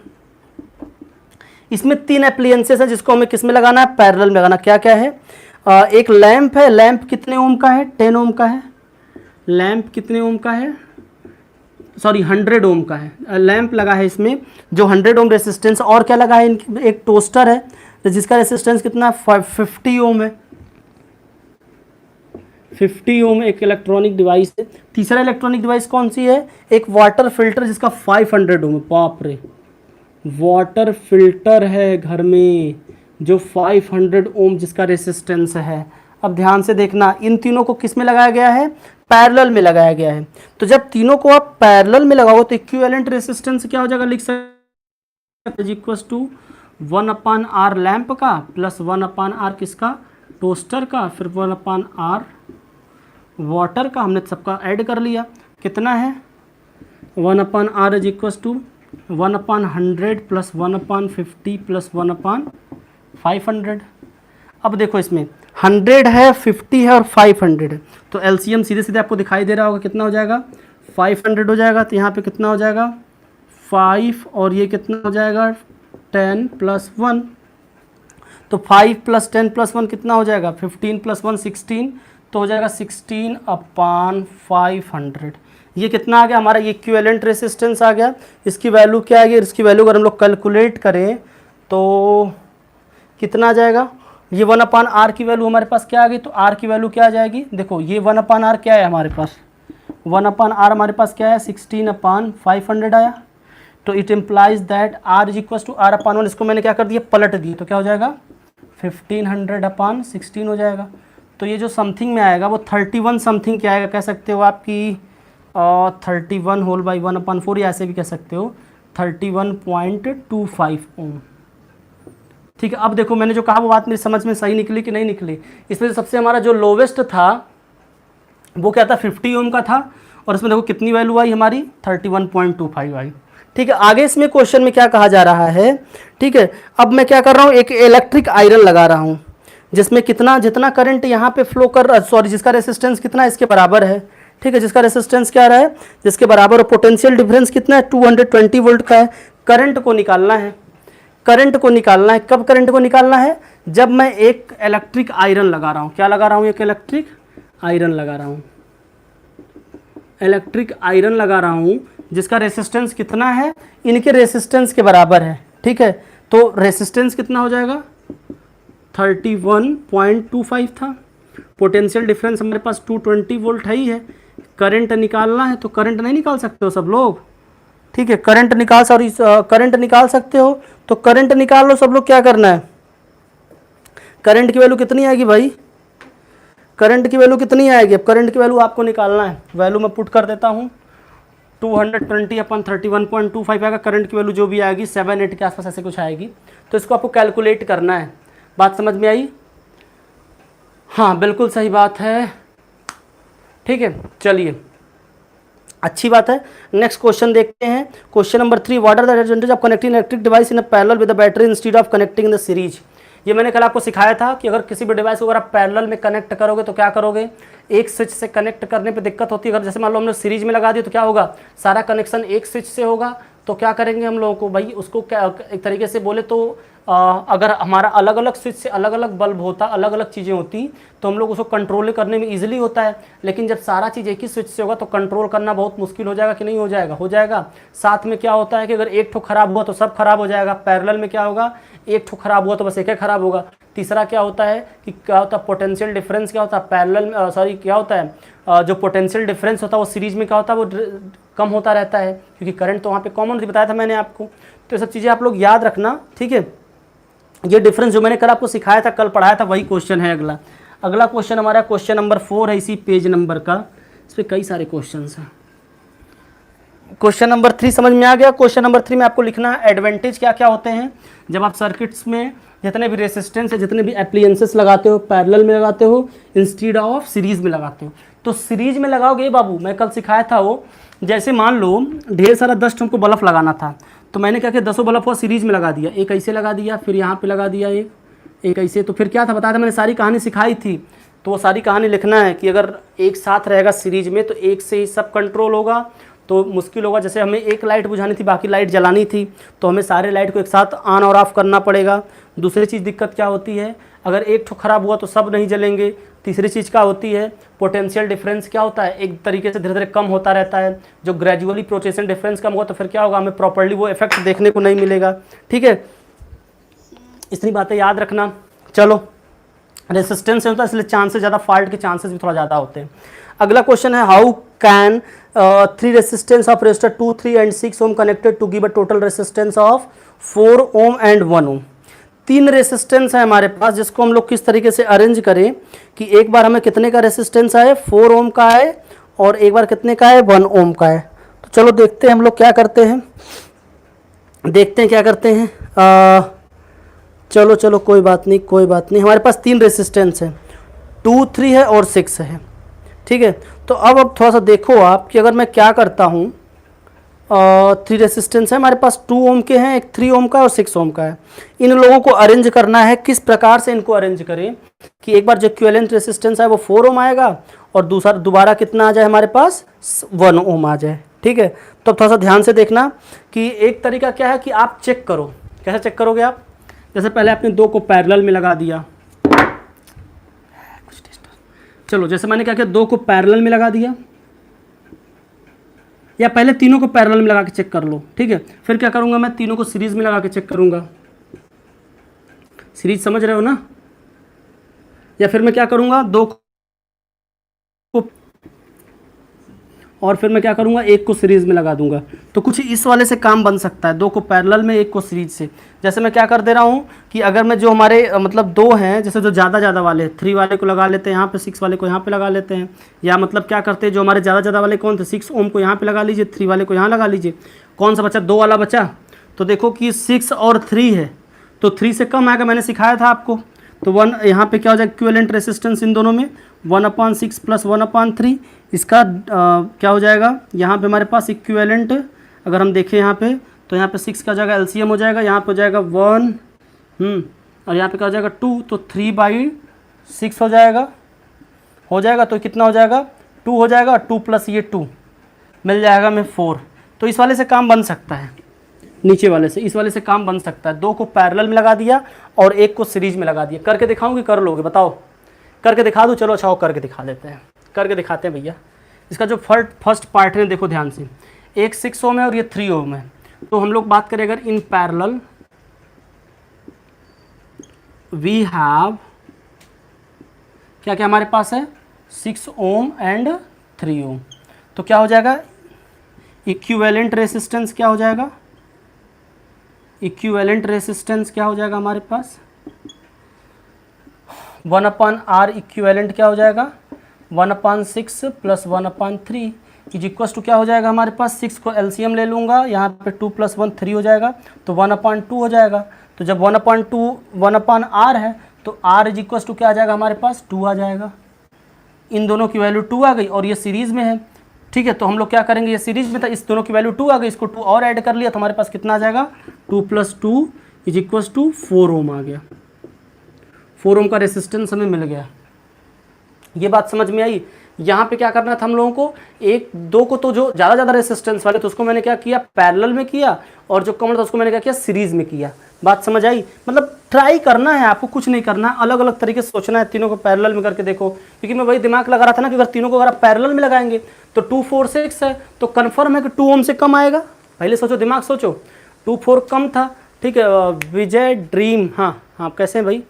इसमें 3 एप्लायंसेस है जिसको हमें किस में लगाना है, पैरेलल में लगाना। क्या क्या है, एक लैंप है, लैंप कितने ओम का है, 10 ओम का है। लैंप कितने ओम का है, सॉरी 100 ओम का है। लैंप लगा है इसमें जो 100 ओम रेसिस्टेंस, और क्या लगा है, एक टोस्टर है जिसका रेसिस्टेंस कितना है, 50 ओम है। 50 ओम एक इलेक्ट्रॉनिक डिवाइस है। तीसरा इलेक्ट्रॉनिक डिवाइस कौन सी है, एक वाटर फिल्टर जिसका 500 ओम है। बाप रे, वाटर फिल्टर है घर में जो 500 ओम जिसका रेसिस्टेंस है। अब ध्यान से देखना, इन तीनों को किस में लगाया गया है, पैरेलल में लगाया गया है। तो जब तीनों को आप पैरेलल में लगाओ तो इक्विवेलेंट रेसिस्टेंस क्या हो जाएगा, लिख सकते हैं इक्वल्स टू 1/r लैंप का प्लस 1/r किसका, टोस्टर का, फिर 1/r वाटर का। हमने सबका ऐड कर लिया, कितना है 1/r is equals to 1/100 plus 1/50 plus 1/500। अब देखो इसमें 100 है, 50 है और 500 है, तो एलसीएम सीधे सीधे आपको दिखाई दे रहा होगा, कितना हो जाएगा 500 हो जाएगा। तो यहाँ पे कितना हो जाएगा 5 और ये कितना हो जाएगा 10 प्लस 1, तो 5 प्लस 10 प्लस 1 कितना हो जाएगा 15 प्लस 1 16, तो हो जाएगा 16/500। ये कितना आ गया हमारा, ये इक्विवेलेंट रेसिस्टेंस आ गया। इसकी वैल्यू क्या आ गई, इसकी वैल्यू अगर हम लोग कैलकुलेट करें तो कितना आ जाएगा, ये 1/r की वैल्यू हमारे पास क्या आ गई, तो r की वैल्यू क्या आ जाएगी, देखो ये 1/r क्या है हमारे पास, 1/r हमारे पास क्या है 16/500 आया। तो it implies that r is equal to r/1, इसको मैंने क्या कर दिया पलट दिया, तो क्या हो जाएगा 1500/16 हो जाएगा। तो ये जो समथिंग में आएगा वो 31 समथिंग क्या आएगा, कह सकते हो आपकी 31 होल बाई 1/4, या ऐसे भी कह सकते हो 31.25 ओम। ठीक है, अब देखो मैंने जो कहा वो बात मेरी समझ में सही निकली कि नहीं निकली। इसमें से सबसे हमारा जो लोवेस्ट था वो क्या था 50 ओम का था, और इसमें देखो कितनी वैल्यू आई हमारी 31.25 आई। ठीक है, आगे इसमें क्वेश्चन में क्या कहा जा रहा है, ठीक है, अब मैं क्या कर रहा हूँ, एक इलेक्ट्रिक आयरन लगा रहा हूँ जिसमें कितना जितना करंट यहाँ पे फ्लो कर रहा, सॉरी जिसका रेसिस्टेंस कितना इसके बराबर है। ठीक है, जिसका रेसिस्टेंस क्या रहा है, जिसके बराबर, और पोटेंशियल डिफरेंस कितना है 220 वोल्ट का है। करंट को निकालना है, करंट को निकालना है। कब करंट को निकालना है, जब मैं एक इलेक्ट्रिक आयरन लगा रहा हूँ। क्या लगा रहा हूँ, एक इलेक्ट्रिक आयरन लगा रहा हूँ, इलेक्ट्रिक आयरन लगा रहा हूँ जिसका रेसिस्टेंस कितना है, इनके रेसिस्टेंस के बराबर है। ठीक है, तो रेसिस्टेंस कितना हो जाएगा 31.25 था, पोटेंशियल डिफरेंस हमारे पास 220 वोल्ट है ही है। करंट निकालना है, तो करंट नहीं निकाल सकते हो सब लोग, ठीक है, करंट निकाल करंट निकाल सकते हो, तो करंट निकाल लो सब लोग। क्या करना है, करंट की वैल्यू कितनी आएगी भाई, करंट की वैल्यू कितनी आएगी, अब करंट की वैल्यू आपको निकालना है। वैल्यू मैं पुट कर देता हूँ 220/31.25 आएगा करंट की वैल्यू, जो भी आएगी 7-8 के आसपास ऐसे कुछ आएगी। तो इसको आपको कैलकुलेट करना है। बात समझ में आई, हाँ बिल्कुल सही बात है। ठीक है, चलिए अच्छी बात है। नेक्स्ट क्वेश्चन देखते हैं, question number 3, what are the advantage of connecting electric device in a parallel with the battery instead of connecting in the series. ये मैंने कल आपको सिखाया था कि अगर किसी भी डिवाइस को अगर आप पैरेलल में कनेक्ट करोगे तो क्या करोगे, एक स्विच से कनेक्ट करने पे दिक्कत होती है। अगर जैसे मान लो हमने सीरीज में लगा दिया तो क्या होगा, सारा कनेक्शन एक स्विच से होगा। तो क्या करेंगे हम लोगों को भाई, उसको क्या एक तरीके से बोले तो अगर हमारा अलग अलग स्विच से अलग अलग बल्ब होता, अलग अलग चीज़ें होती, तो हम लोग उसको कंट्रोल करने में ईजिली होता है। लेकिन जब सारा चीज़ एक ही स्विच से होगा तो कंट्रोल करना बहुत मुश्किल हो जाएगा कि नहीं हो जाएगा, हो जाएगा। साथ में क्या होता है कि अगर एक ठो खराब हुआ तो सब खराब हो जाएगा। पैरेलल में क्या होगा, एक ठो खराब हुआ तो बस एक ही खराब होगा। तीसरा क्या होता है कि क्या होता है पोटेंशियल डिफरेंस, क्या होता है पैरेलल में सॉरी क्या होता है जो पोटेंशियल डिफरेंस होता है वो सीरीज में क्या होता है वो कम होता रहता है, क्योंकि करंट तो वहाँ पे कॉमन बताया था मैंने आपको। तो ये सब चीज़ें आप लोग याद रखना, ठीक है। ये डिफरेंस जो मैंने कल आपको सिखाया था, कल पढ़ाया था, वही क्वेश्चन है। अगला क्वेश्चन हमारा क्वेश्चन नंबर 4 है इसी पेज नंबर का। इस पर कई सारे क्वेश्चन हैं। क्वेश्चन नंबर 3 समझ में आ गया। क्वेश्चन नंबर 3 में आपको लिखना है एडवांटेज क्या क्या होते हैं जब आप सर्किट्स में जितने भी रेसिस्टेंस है, जितने भी एप्लायंसेस लगाते हो पैरेलल में लगाते हो इंस्टेड ऑफ सीरीज में लगाते हो। तो सीरीज में लगाओगे बाबू, मैं कल सिखाया था वो, जैसे मान लो ढेर सारा 10 हमको बल्ब लगाना था, तो मैंने क्या किया 10 बल्ब को सीरीज में लगा दिया, एक ऐसे लगा दिया, फिर यहाँ पे लगा दिया एक ऐसे, तो फिर क्या था बताया था मैंने, सारी कहानी सिखाई थी। तो वो सारी कहानी लिखना है कि अगर एक साथ रहेगा सीरीज में तो एक से ही सब कंट्रोल होगा, तो मुश्किल होगा। जैसे हमें एक लाइट बुझानी थी, बाकी लाइट जलानी थी, तो हमें सारे लाइट को एक साथ ऑन और ऑफ करना पड़ेगा। दूसरी चीज़ दिक्कत क्या होती है, अगर एक ठो खराब हुआ तो सब नहीं जलेंगे। तीसरी चीज़ क्या होती है, पोटेंशियल डिफरेंस क्या होता है, एक तरीके से धीरे धीरे कम होता रहता है। जो ग्रेजुअली पोटेंशियल डिफरेंस कम होगा तो फिर क्या होगा, हमें प्रॉपर्ली वो इफेक्ट देखने को नहीं मिलेगा। ठीक है, इतनी बातें याद रखना। चलो, रेसिस्टेंस होता है इसलिए चांसेस ज़्यादा, फॉल्ट के चांसेस भी थोड़ा ज़्यादा होते हैं। अगला क्वेश्चन है, how can 3 resistance of resistor 2, 3 and 6 ohm connected to give a total resistance of 4 ohm and 1 ohm. 3 resistance है हमारे पास, जिसको हम लोग किस तरीके से अरेंज करें कि एक बार हमें कितने का रेसिस्टेंस आए, 4 ओम का है, और एक बार कितने का है, 1 ओम का है। तो चलो देखते हैं हम लोग क्या करते हैं, देखते हैं क्या करते हैं। चलो चलो कोई बात नहीं, हमारे पास 3 रेसिस्टेंस है, 2, 3 है और 6 है। ठीक है, तो अब थोड़ा सा देखो आप कि अगर मैं क्या करता हूँ, 3 रेसिस्टेंस है हमारे पास, 2 ओम के हैं, एक 3 ओम का और 6 ओम का है। इन लोगों को अरेंज करना है, किस प्रकार से इनको अरेंज करें कि एक बार जो इक्विवेलेंट रेसिस्टेंस है वो 4 ओम आएगा और दोबारा कितना आ जाए हमारे पास, 1 ओम आ जाए। ठीक है, तो अब थोड़ा सा ध्यान से देखना कि एक तरीका क्या है कि आप चेक करो, कैसे चेक करोगे आप, जैसे पहले आपने 2 को पैरेलल में लगा दिया, चलो जैसे मैंने क्या किया 2 को पैरेलल में लगा दिया, या पहले तीनों को पैरेलल में लगा के चेक कर लो। ठीक है, फिर क्या करूंगा मैं, तीनों को सीरीज में लगा के चेक करूंगा। सीरीज समझ रहे हो ना, या फिर मैं क्या करूंगा 2 को, और फिर मैं क्या करूंगा 1 को सीरीज में लगा दूंगा। तो कुछ इस वाले से काम बन सकता है, 2 को पैरेलल में, 1 को सीरीज से। जैसे मैं क्या कर दे रहा हूँ कि अगर मैं जो हमारे मतलब 2 हैं, जैसे जो ज़्यादा वाले 3 वाले को लगा लेते हैं यहाँ पे, 6 वाले को यहाँ पे लगा लेते हैं, या मतलब क्या करते हैं जो हमारे ज़्यादा वाले कौन थे, 6 ओम को यहाँ पे लगा लीजिए, 3 वाले को यहाँ लगा लीजिए। कौन सा बचा, 2 वाला बचा, तो देखो कि 6 और 3 है, तो 3 से कम आएगा, मैंने सिखाया था आपको। तो 1 यहाँ पे क्या हो जाएगा, इक्विवेलेंट रेसिस्टेंस इन दोनों में 1/6 + 1/3, इसका क्या हो जाएगा, यहाँ पे हमारे पास इक्विवेलेंट अगर हम देखें यहाँ पे, तो यहाँ पे 6 का हो जाएगा एलसीएम हो जाएगा, यहाँ पे हो जाएगा 1, और यहाँ पे क्या हो जाएगा 2, तो 3/6 हो जाएगा, तो कितना हो जाएगा 2 हो जाएगा, 2 + ये 2 मिल जाएगा हमें 4। तो इस वाले से काम बन सकता है, नीचे वाले से, इस वाले से काम बन सकता है। 2 को पैरेलल में लगा दिया और 1 को सीरीज में लगा दिया। करके दिखाऊं कि कर लोगे, बताओ, करके दिखा दूँ, चलो अच्छा हो करके दिखा देते हैं, करके दिखाते हैं भैया। इसका जो फर्स्ट पार्ट है देखो ध्यान से, एक 6 ओम है और ये 3 ओम है, तो हम लोग बात करें अगर इन पैरेलल वी हैव क्या क्या हमारे पास है, 6 ओम एंड 3 ओम, तो क्या हो जाएगा, इक्विवेलेंट रेसिस्टेंस क्या हो जाएगा, इक्विवेलेंट रेसिस्टेंस क्या हो जाएगा हमारे पास, 1/r इक्विवेलेंट क्या हो जाएगा, 1/6 + 1/3 इज इक्वल टू क्या हो जाएगा हमारे पास, 6 को एलसीएम ले लूँगा, यहाँ पे 2 + 1 3 हो जाएगा, तो 1/2 हो जाएगा। तो जब 1/2 1/r है तो r इज इक्वल टू क्या आ जाएगा हमारे पास, 2 आ जाएगा। इन दोनों की वैल्यू 2 आ गई और ये सीरीज़ में है। ठीक है, तो हम लोग क्या करेंगे, ये सीरीज में था, इस दोनों की वैल्यू 2 आ गई, इसको 2 और ऐड कर लिया, तो हमारे पास कितना आ जाएगा, 2 + 2 इज इक्वल टू 4 ओम आ गया। 4 ओम का रेसिस्टेंस हमें मिल गया। ये बात समझ में आई। यहाँ पे क्या करना था हम लोगों को, 1 2 को तो जो ज़्यादा रेसिस्टेंस वाले तो उसको मैंने क्या किया, पैरेलल में किया, और जो कम था उसको मैंने क्या किया, सीरीज में किया। बात समझ आई। मतलब ट्राई करना है आपको, कुछ नहीं करना, अलग अलग तरीके से सोचना है। तीनों को पैरेलल में करके देखो, क्योंकि मैं वही दिमाग लगा रहा था ना कि अगर तीनों को अगर आप पैरेलल में लगाएंगे तो 2 4 6 है, तो कन्फर्म है कि 2 ओम से कम आएगा। पहले सोचो, दिमाग सोचो, 2 4 कम था। ठीक है, विजय ड्रीम, हाँ कैसे हैं भाई,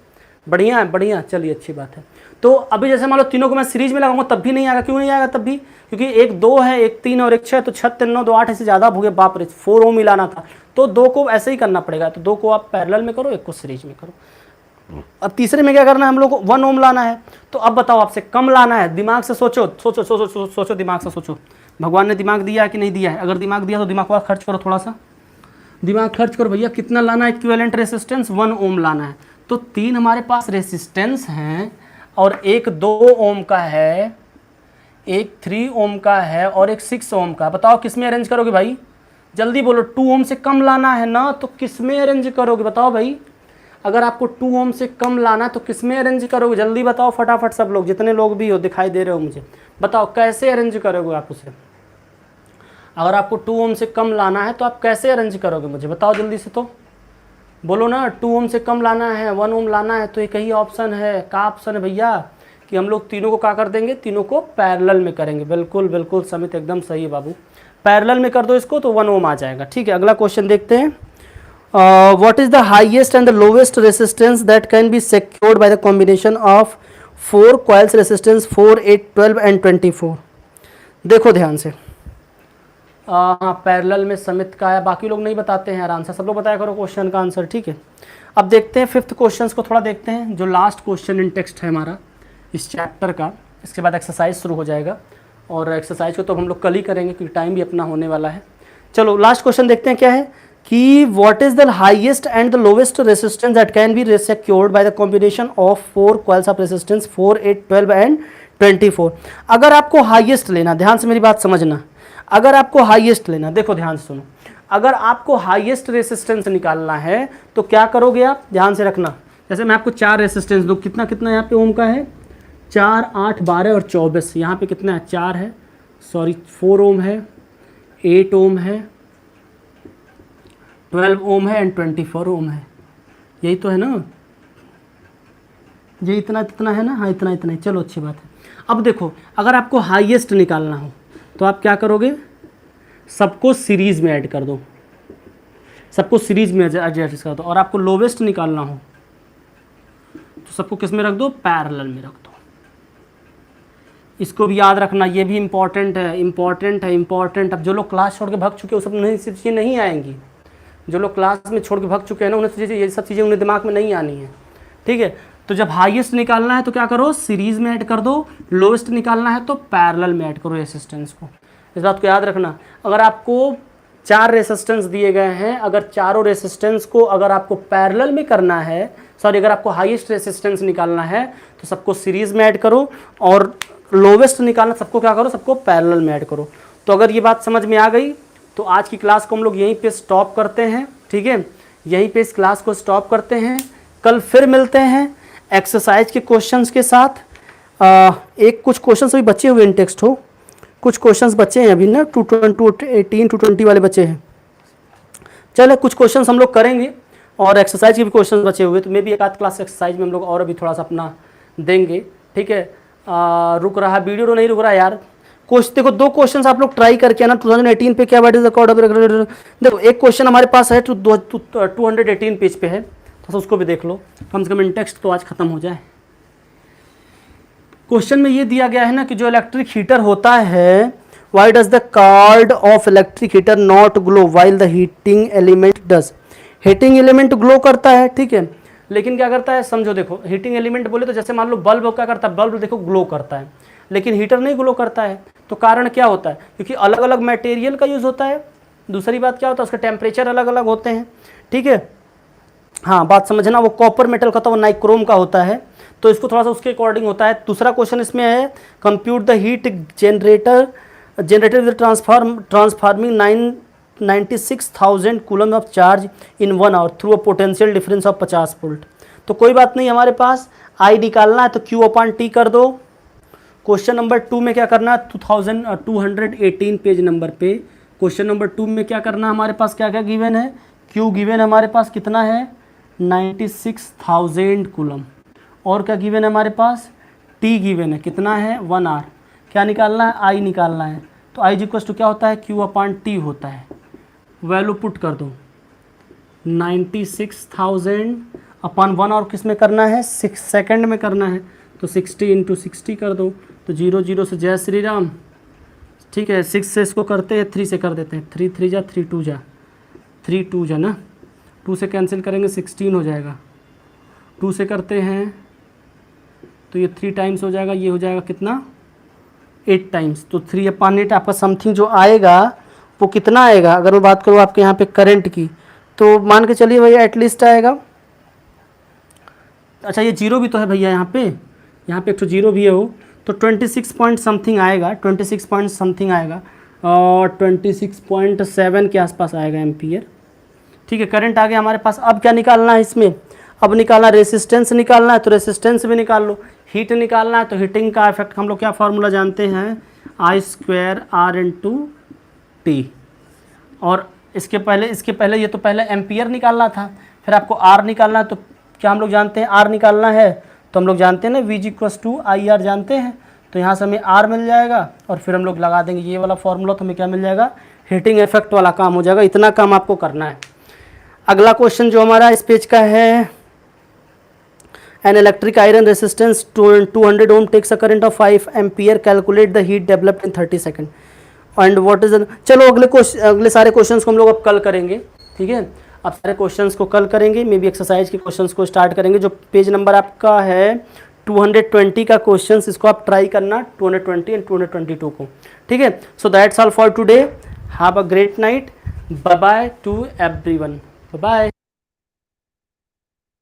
बढ़िया है, बढ़िया, चलिए अच्छी बात है। तो अभी जैसे मान लो तीनों को मैं सीरीज में लगाऊंगा तब भी नहीं आएगा। क्यों नहीं आएगा तब भी, क्योंकि 1 2 है, 1 3 और 1 6, तो 6 3 9 2 8 ऐसे ज़्यादा हो गए, बाप रे 4 ओम मिलाना था, तो 2 को ऐसे ही करना पड़ेगा। तो 2 को आप पैरेलल में करो, 1 को सीरीज में करो। अब तीसरे में क्या करना है हम लोग को, 1 ओम लाना है। तो अब बताओ, आपसे कम लाना है, दिमाग से सोचो सोचो सोचो सोचो, सोचो दिमाग से सोचो, भगवान ने दिमाग दिया है कि नहीं दिया है। अगर दिमाग दिया तो दिमाग को खर्च करो, थोड़ा सा दिमाग खर्च करो भैया। कितना लाना है इक्विवेलेंट रेसिस्टेंस, 1 ओम लाना है। तो 3 हमारे पास रेसिस्टेंस हैं और एक 2 ओम का है, एक 3 ओम का है और एक 6 ओम का, बताओ किस में अरेंज करोगे भाई, जल्दी बोलो। 2 ओम से कम लाना है ना, तो किस में अरेंज करोगे बताओ भाई। अगर आपको 2 ओम से कम लाना है तो किस में अरेंज करोगे, जल्दी बताओ फटाफट सब लोग, जितने लोग भी हो दिखाई दे रहे हो मुझे, बताओ कैसे अरेंज करोगे आप उसे। अगर आपको 2 ओम से कम लाना है तो आप कैसे अरेंज करोगे मुझे बताओ जल्दी से, तो बोलो ना। 2 ओम से कम लाना है, 1 ओम लाना है, तो एक ही ऑप्शन है, क्या ऑप्शन है भैया, कि हम लोग तीनों को क्या कर देंगे, तीनों को पैरेलल में करेंगे। बिल्कुल बिल्कुल समित, एकदम सही है बाबू, पैरेलल में कर दो इसको तो 1 ओम आ जाएगा। ठीक है, अगला क्वेश्चन देखते हैं। What is the highest and the lowest resistance that can be secured by the combination of 4 coils resistance 4, 8, 12 and 24। देखो ध्यान से, हाँ पैरेलल में समित का है, बाकी लोग नहीं बताते हैं यार आंसर, सब लोग बताया करो क्वेश्चन का आंसर। ठीक है, अब देखते हैं 5th क्वेश्चन को थोड़ा देखते हैं, जो लास्ट क्वेश्चन इन टेक्स्ट है हमारा इस चैप्टर का। इसके बाद एक्सरसाइज शुरू हो जाएगा, और एक्सरसाइज को तो हम लोग कल ही करेंगे क्योंकि टाइम भी अपना होने वाला है। चलो लास्ट क्वेश्चन देखते हैं क्या है, कि what is the highest and the lowest resistance that can be secured by the combination of 4 coils of resistance 4, 8, 12 and 24। अगर आपको हाईएस्ट लेना, ध्यान से मेरी बात समझना, अगर आपको हाईएस्ट लेना, देखो ध्यान से सुनो, अगर आपको हाईएस्ट रेसिस्टेंस निकालना है तो क्या करोगे आप, ध्यान से रखना। जैसे मैं आपको 4 रेसिस्टेंस दूँ, कितना कितना यहाँ पे ओम का है, 4, 8, 12 और 24, यहाँ पे कितना है, 4 है, सॉरी 4 ओम है, 8 ओम है, 12 ओम है एंड 24 ओम है, यही तो है ना, ये इतना इतना है ना, हाँ इतना इतना ही, चलो अच्छी बात है। अब देखो अगर आपको हाईएस्ट निकालना हो तो आप क्या करोगे, सबको सीरीज में ऐड कर दो, सबको सीरीज में एडजस्ट कर दो, और आपको लोवेस्ट निकालना हो तो सबको किस में रख दो, पैरेलल में रख दो। इसको भी याद रखना, ये भी इंपॉर्टेंट है, इंपॉर्टेंट है, इंपॉर्टेंट। अब जो लोग क्लास छोड़ के भाग चुके हैं वो सब नहीं, चीज़ें नहीं आएंगी, जो लोग क्लास में छोड़ के भाग चुके हैं ना उन्हें ये सब चीज़ें उन्हें दिमाग में नहीं आनी है। ठीक है, तो जब हाईएस्ट निकालना है तो क्या करो, सीरीज में ऐड कर दो, लोवेस्ट निकालना है तो पैरेलल में ऐड करो रेसिस्टेंस को। इस बात को याद रखना। अगर आपको 4 रेसिस्टेंस दिए गए हैं, अगर चारों रेसिस्टेंस को अगर आपको पैरेलल में करना है, सॉरी अगर आपको हाईएस्ट रेसिस्टेंस निकालना है तो सबको सीरीज में ऐड करो, और लोवेस्ट निकालना सबको क्या करो, सबको पैरेलल में ऐड करो। तो अगर ये बात समझ में आ गई तो आज की क्लास को हम लोग यहीं पे स्टॉप करते हैं। ठीक है, यहीं पे इस क्लास को स्टॉप करते हैं, कल फिर मिलते हैं एक्सरसाइज के क्वेश्चंस के साथ। एक कुछ क्वेश्चंस अभी बचे हुए इन टेक्स्ट हो, कुछ क्वेश्चंस बचे हैं अभी ना, 18 to 20 वाले बचे हैं। चलो कुछ क्वेश्चंस हम लोग करेंगे, और एक्सरसाइज के भी क्वेश्चंस बचे हुए, तो मे भी एक आध क्लास एक्सरसाइज में हम लोग और अभी थोड़ा सा अपना देंगे। ठीक है, रुक रहा वीडियो तो नहीं रुक रहा यार। देखो 2 क्वेश्चन आप लोग ट्राई करके ना 2018 पे क्या what is the code of, देखो एक क्वेश्चन हमारे पास है 218 पेज पे है, तो उसको भी देख लो, कम से कम इन टेक्स्ट तो आज खत्म हो जाए। क्वेश्चन में ये दिया गया है ना कि जो इलेक्ट्रिक हीटर होता है, why does the card of electric heater not glow while the heating element does. Heating element glow करता है, ठीक है, लेकिन क्या करता है, समझो देखो हीटिंग एलिमेंट बोले तो जैसे मान लो बल्ब क्या करता है, बल्ब देखो ग्लो करता है, लेकिन हीटर नहीं ग्लो करता है। तो कारण क्या होता है, क्योंकि अलग अलग मटेरियल का यूज़ होता है। दूसरी बात क्या होता है, उसके टेम्परेचर अलग अलग होते हैं। ठीक है, हाँ बात समझना, वो कॉपर मेटल का होता है, वो नाइक्रोम का होता है, तो इसको थोड़ा सा उसके अकॉर्डिंग होता है। दूसरा क्वेश्चन इसमें है, compute the heat generated with transforming 96,000 coulomb of charge in 1 hour through a potential difference of 50 volt. तो कोई बात नहीं, हमारे पास आई निकालना है तो Q/T कर दो। क्वेश्चन नंबर 2 में क्या करना है, 218 पेज नंबर पे क्वेश्चन नंबर 2 में क्या करना है, हमारे पास क्या क्या गिवन है, Q गिवन हमारे पास कितना है 96,000 कूलम, और क्या गिवन है हमारे पास, T गिवन है कितना है 1 आवर। क्या निकालना है, I निकालना है, तो I इक्वल्स टू क्या होता है, Q/T होता है। वैल्यू पुट कर दो 96,000 अपन 1 आवर किस में करना है, 6 सेकंड में करना है, तो 60 × 60 कर दो, तो 0 0 से जय श्री राम। ठीक है, 6 से इसको करते हैं, 3 से कर देते हैं, 3 3 जा 3 2 जा 3 2 जा ना, 2 से कैंसिल करेंगे 16 हो जाएगा, 2 से करते हैं तो ये 3 टाइम्स हो जाएगा, ये हो जाएगा कितना 8 टाइम्स, तो 3/8 आपका समथिंग जो आएगा वो कितना आएगा। अगर मैं बात करूँ आपके यहाँ पे करंट की, तो मान के चलिए भैया एटलीस्ट आएगा, अच्छा ये 0 भी तो है भैया यहाँ पे एक तो 0 भी है हो, तो 26 पॉइंट समथिंग आएगा, 26 पॉइंट समथिंग आएगा और 26.7 के आसपास आएगा एम्पियर। ठीक है, करंट आ गया हमारे पास। अब क्या निकालना है इसमें, अब निकालना रेसिस्टेंस निकालना है, तो रेसिस्टेंस भी निकाल लो। हीट निकालना है तो हीटिंग का इफेक्ट हम लोग क्या फार्मूला जानते हैं, I²R/T। और इसके पहले ये तो पहले एम्पियर निकालना था, फिर आपको आर निकालना है। तो क्या हम लोग जानते हैं आर निकालना है, तो हम लोग जानते हैं ना V=IR जानते हैं, तो यहाँ से हमें आर मिल जाएगा और फिर हम लोग लगा देंगे ये वाला फार्मूला, तो हमें क्या मिल जाएगा, हीटिंग इफेक्ट वाला काम हो जाएगा। इतना काम आपको करना है। अगला क्वेश्चन जो हमारा इस पेज का है, an electric iron resistance 200 ohm takes a current of 5 ampere, calculate the heat developed in 30 second and what is the. चलो अगले सारे क्वेश्चंस को हम लोग अब कल करेंगे। ठीक है, अब सारे क्वेश्चंस को कल करेंगे, मे बी एक्सरसाइज के क्वेश्चंस को स्टार्ट करेंगे। जो पेज नंबर आपका है 220 का क्वेश्चंस, इसको आप ट्राई करना 220 एंड 222 को। ठीक है, so that's all for today, have a great night, bye bye to everyone, bye bye.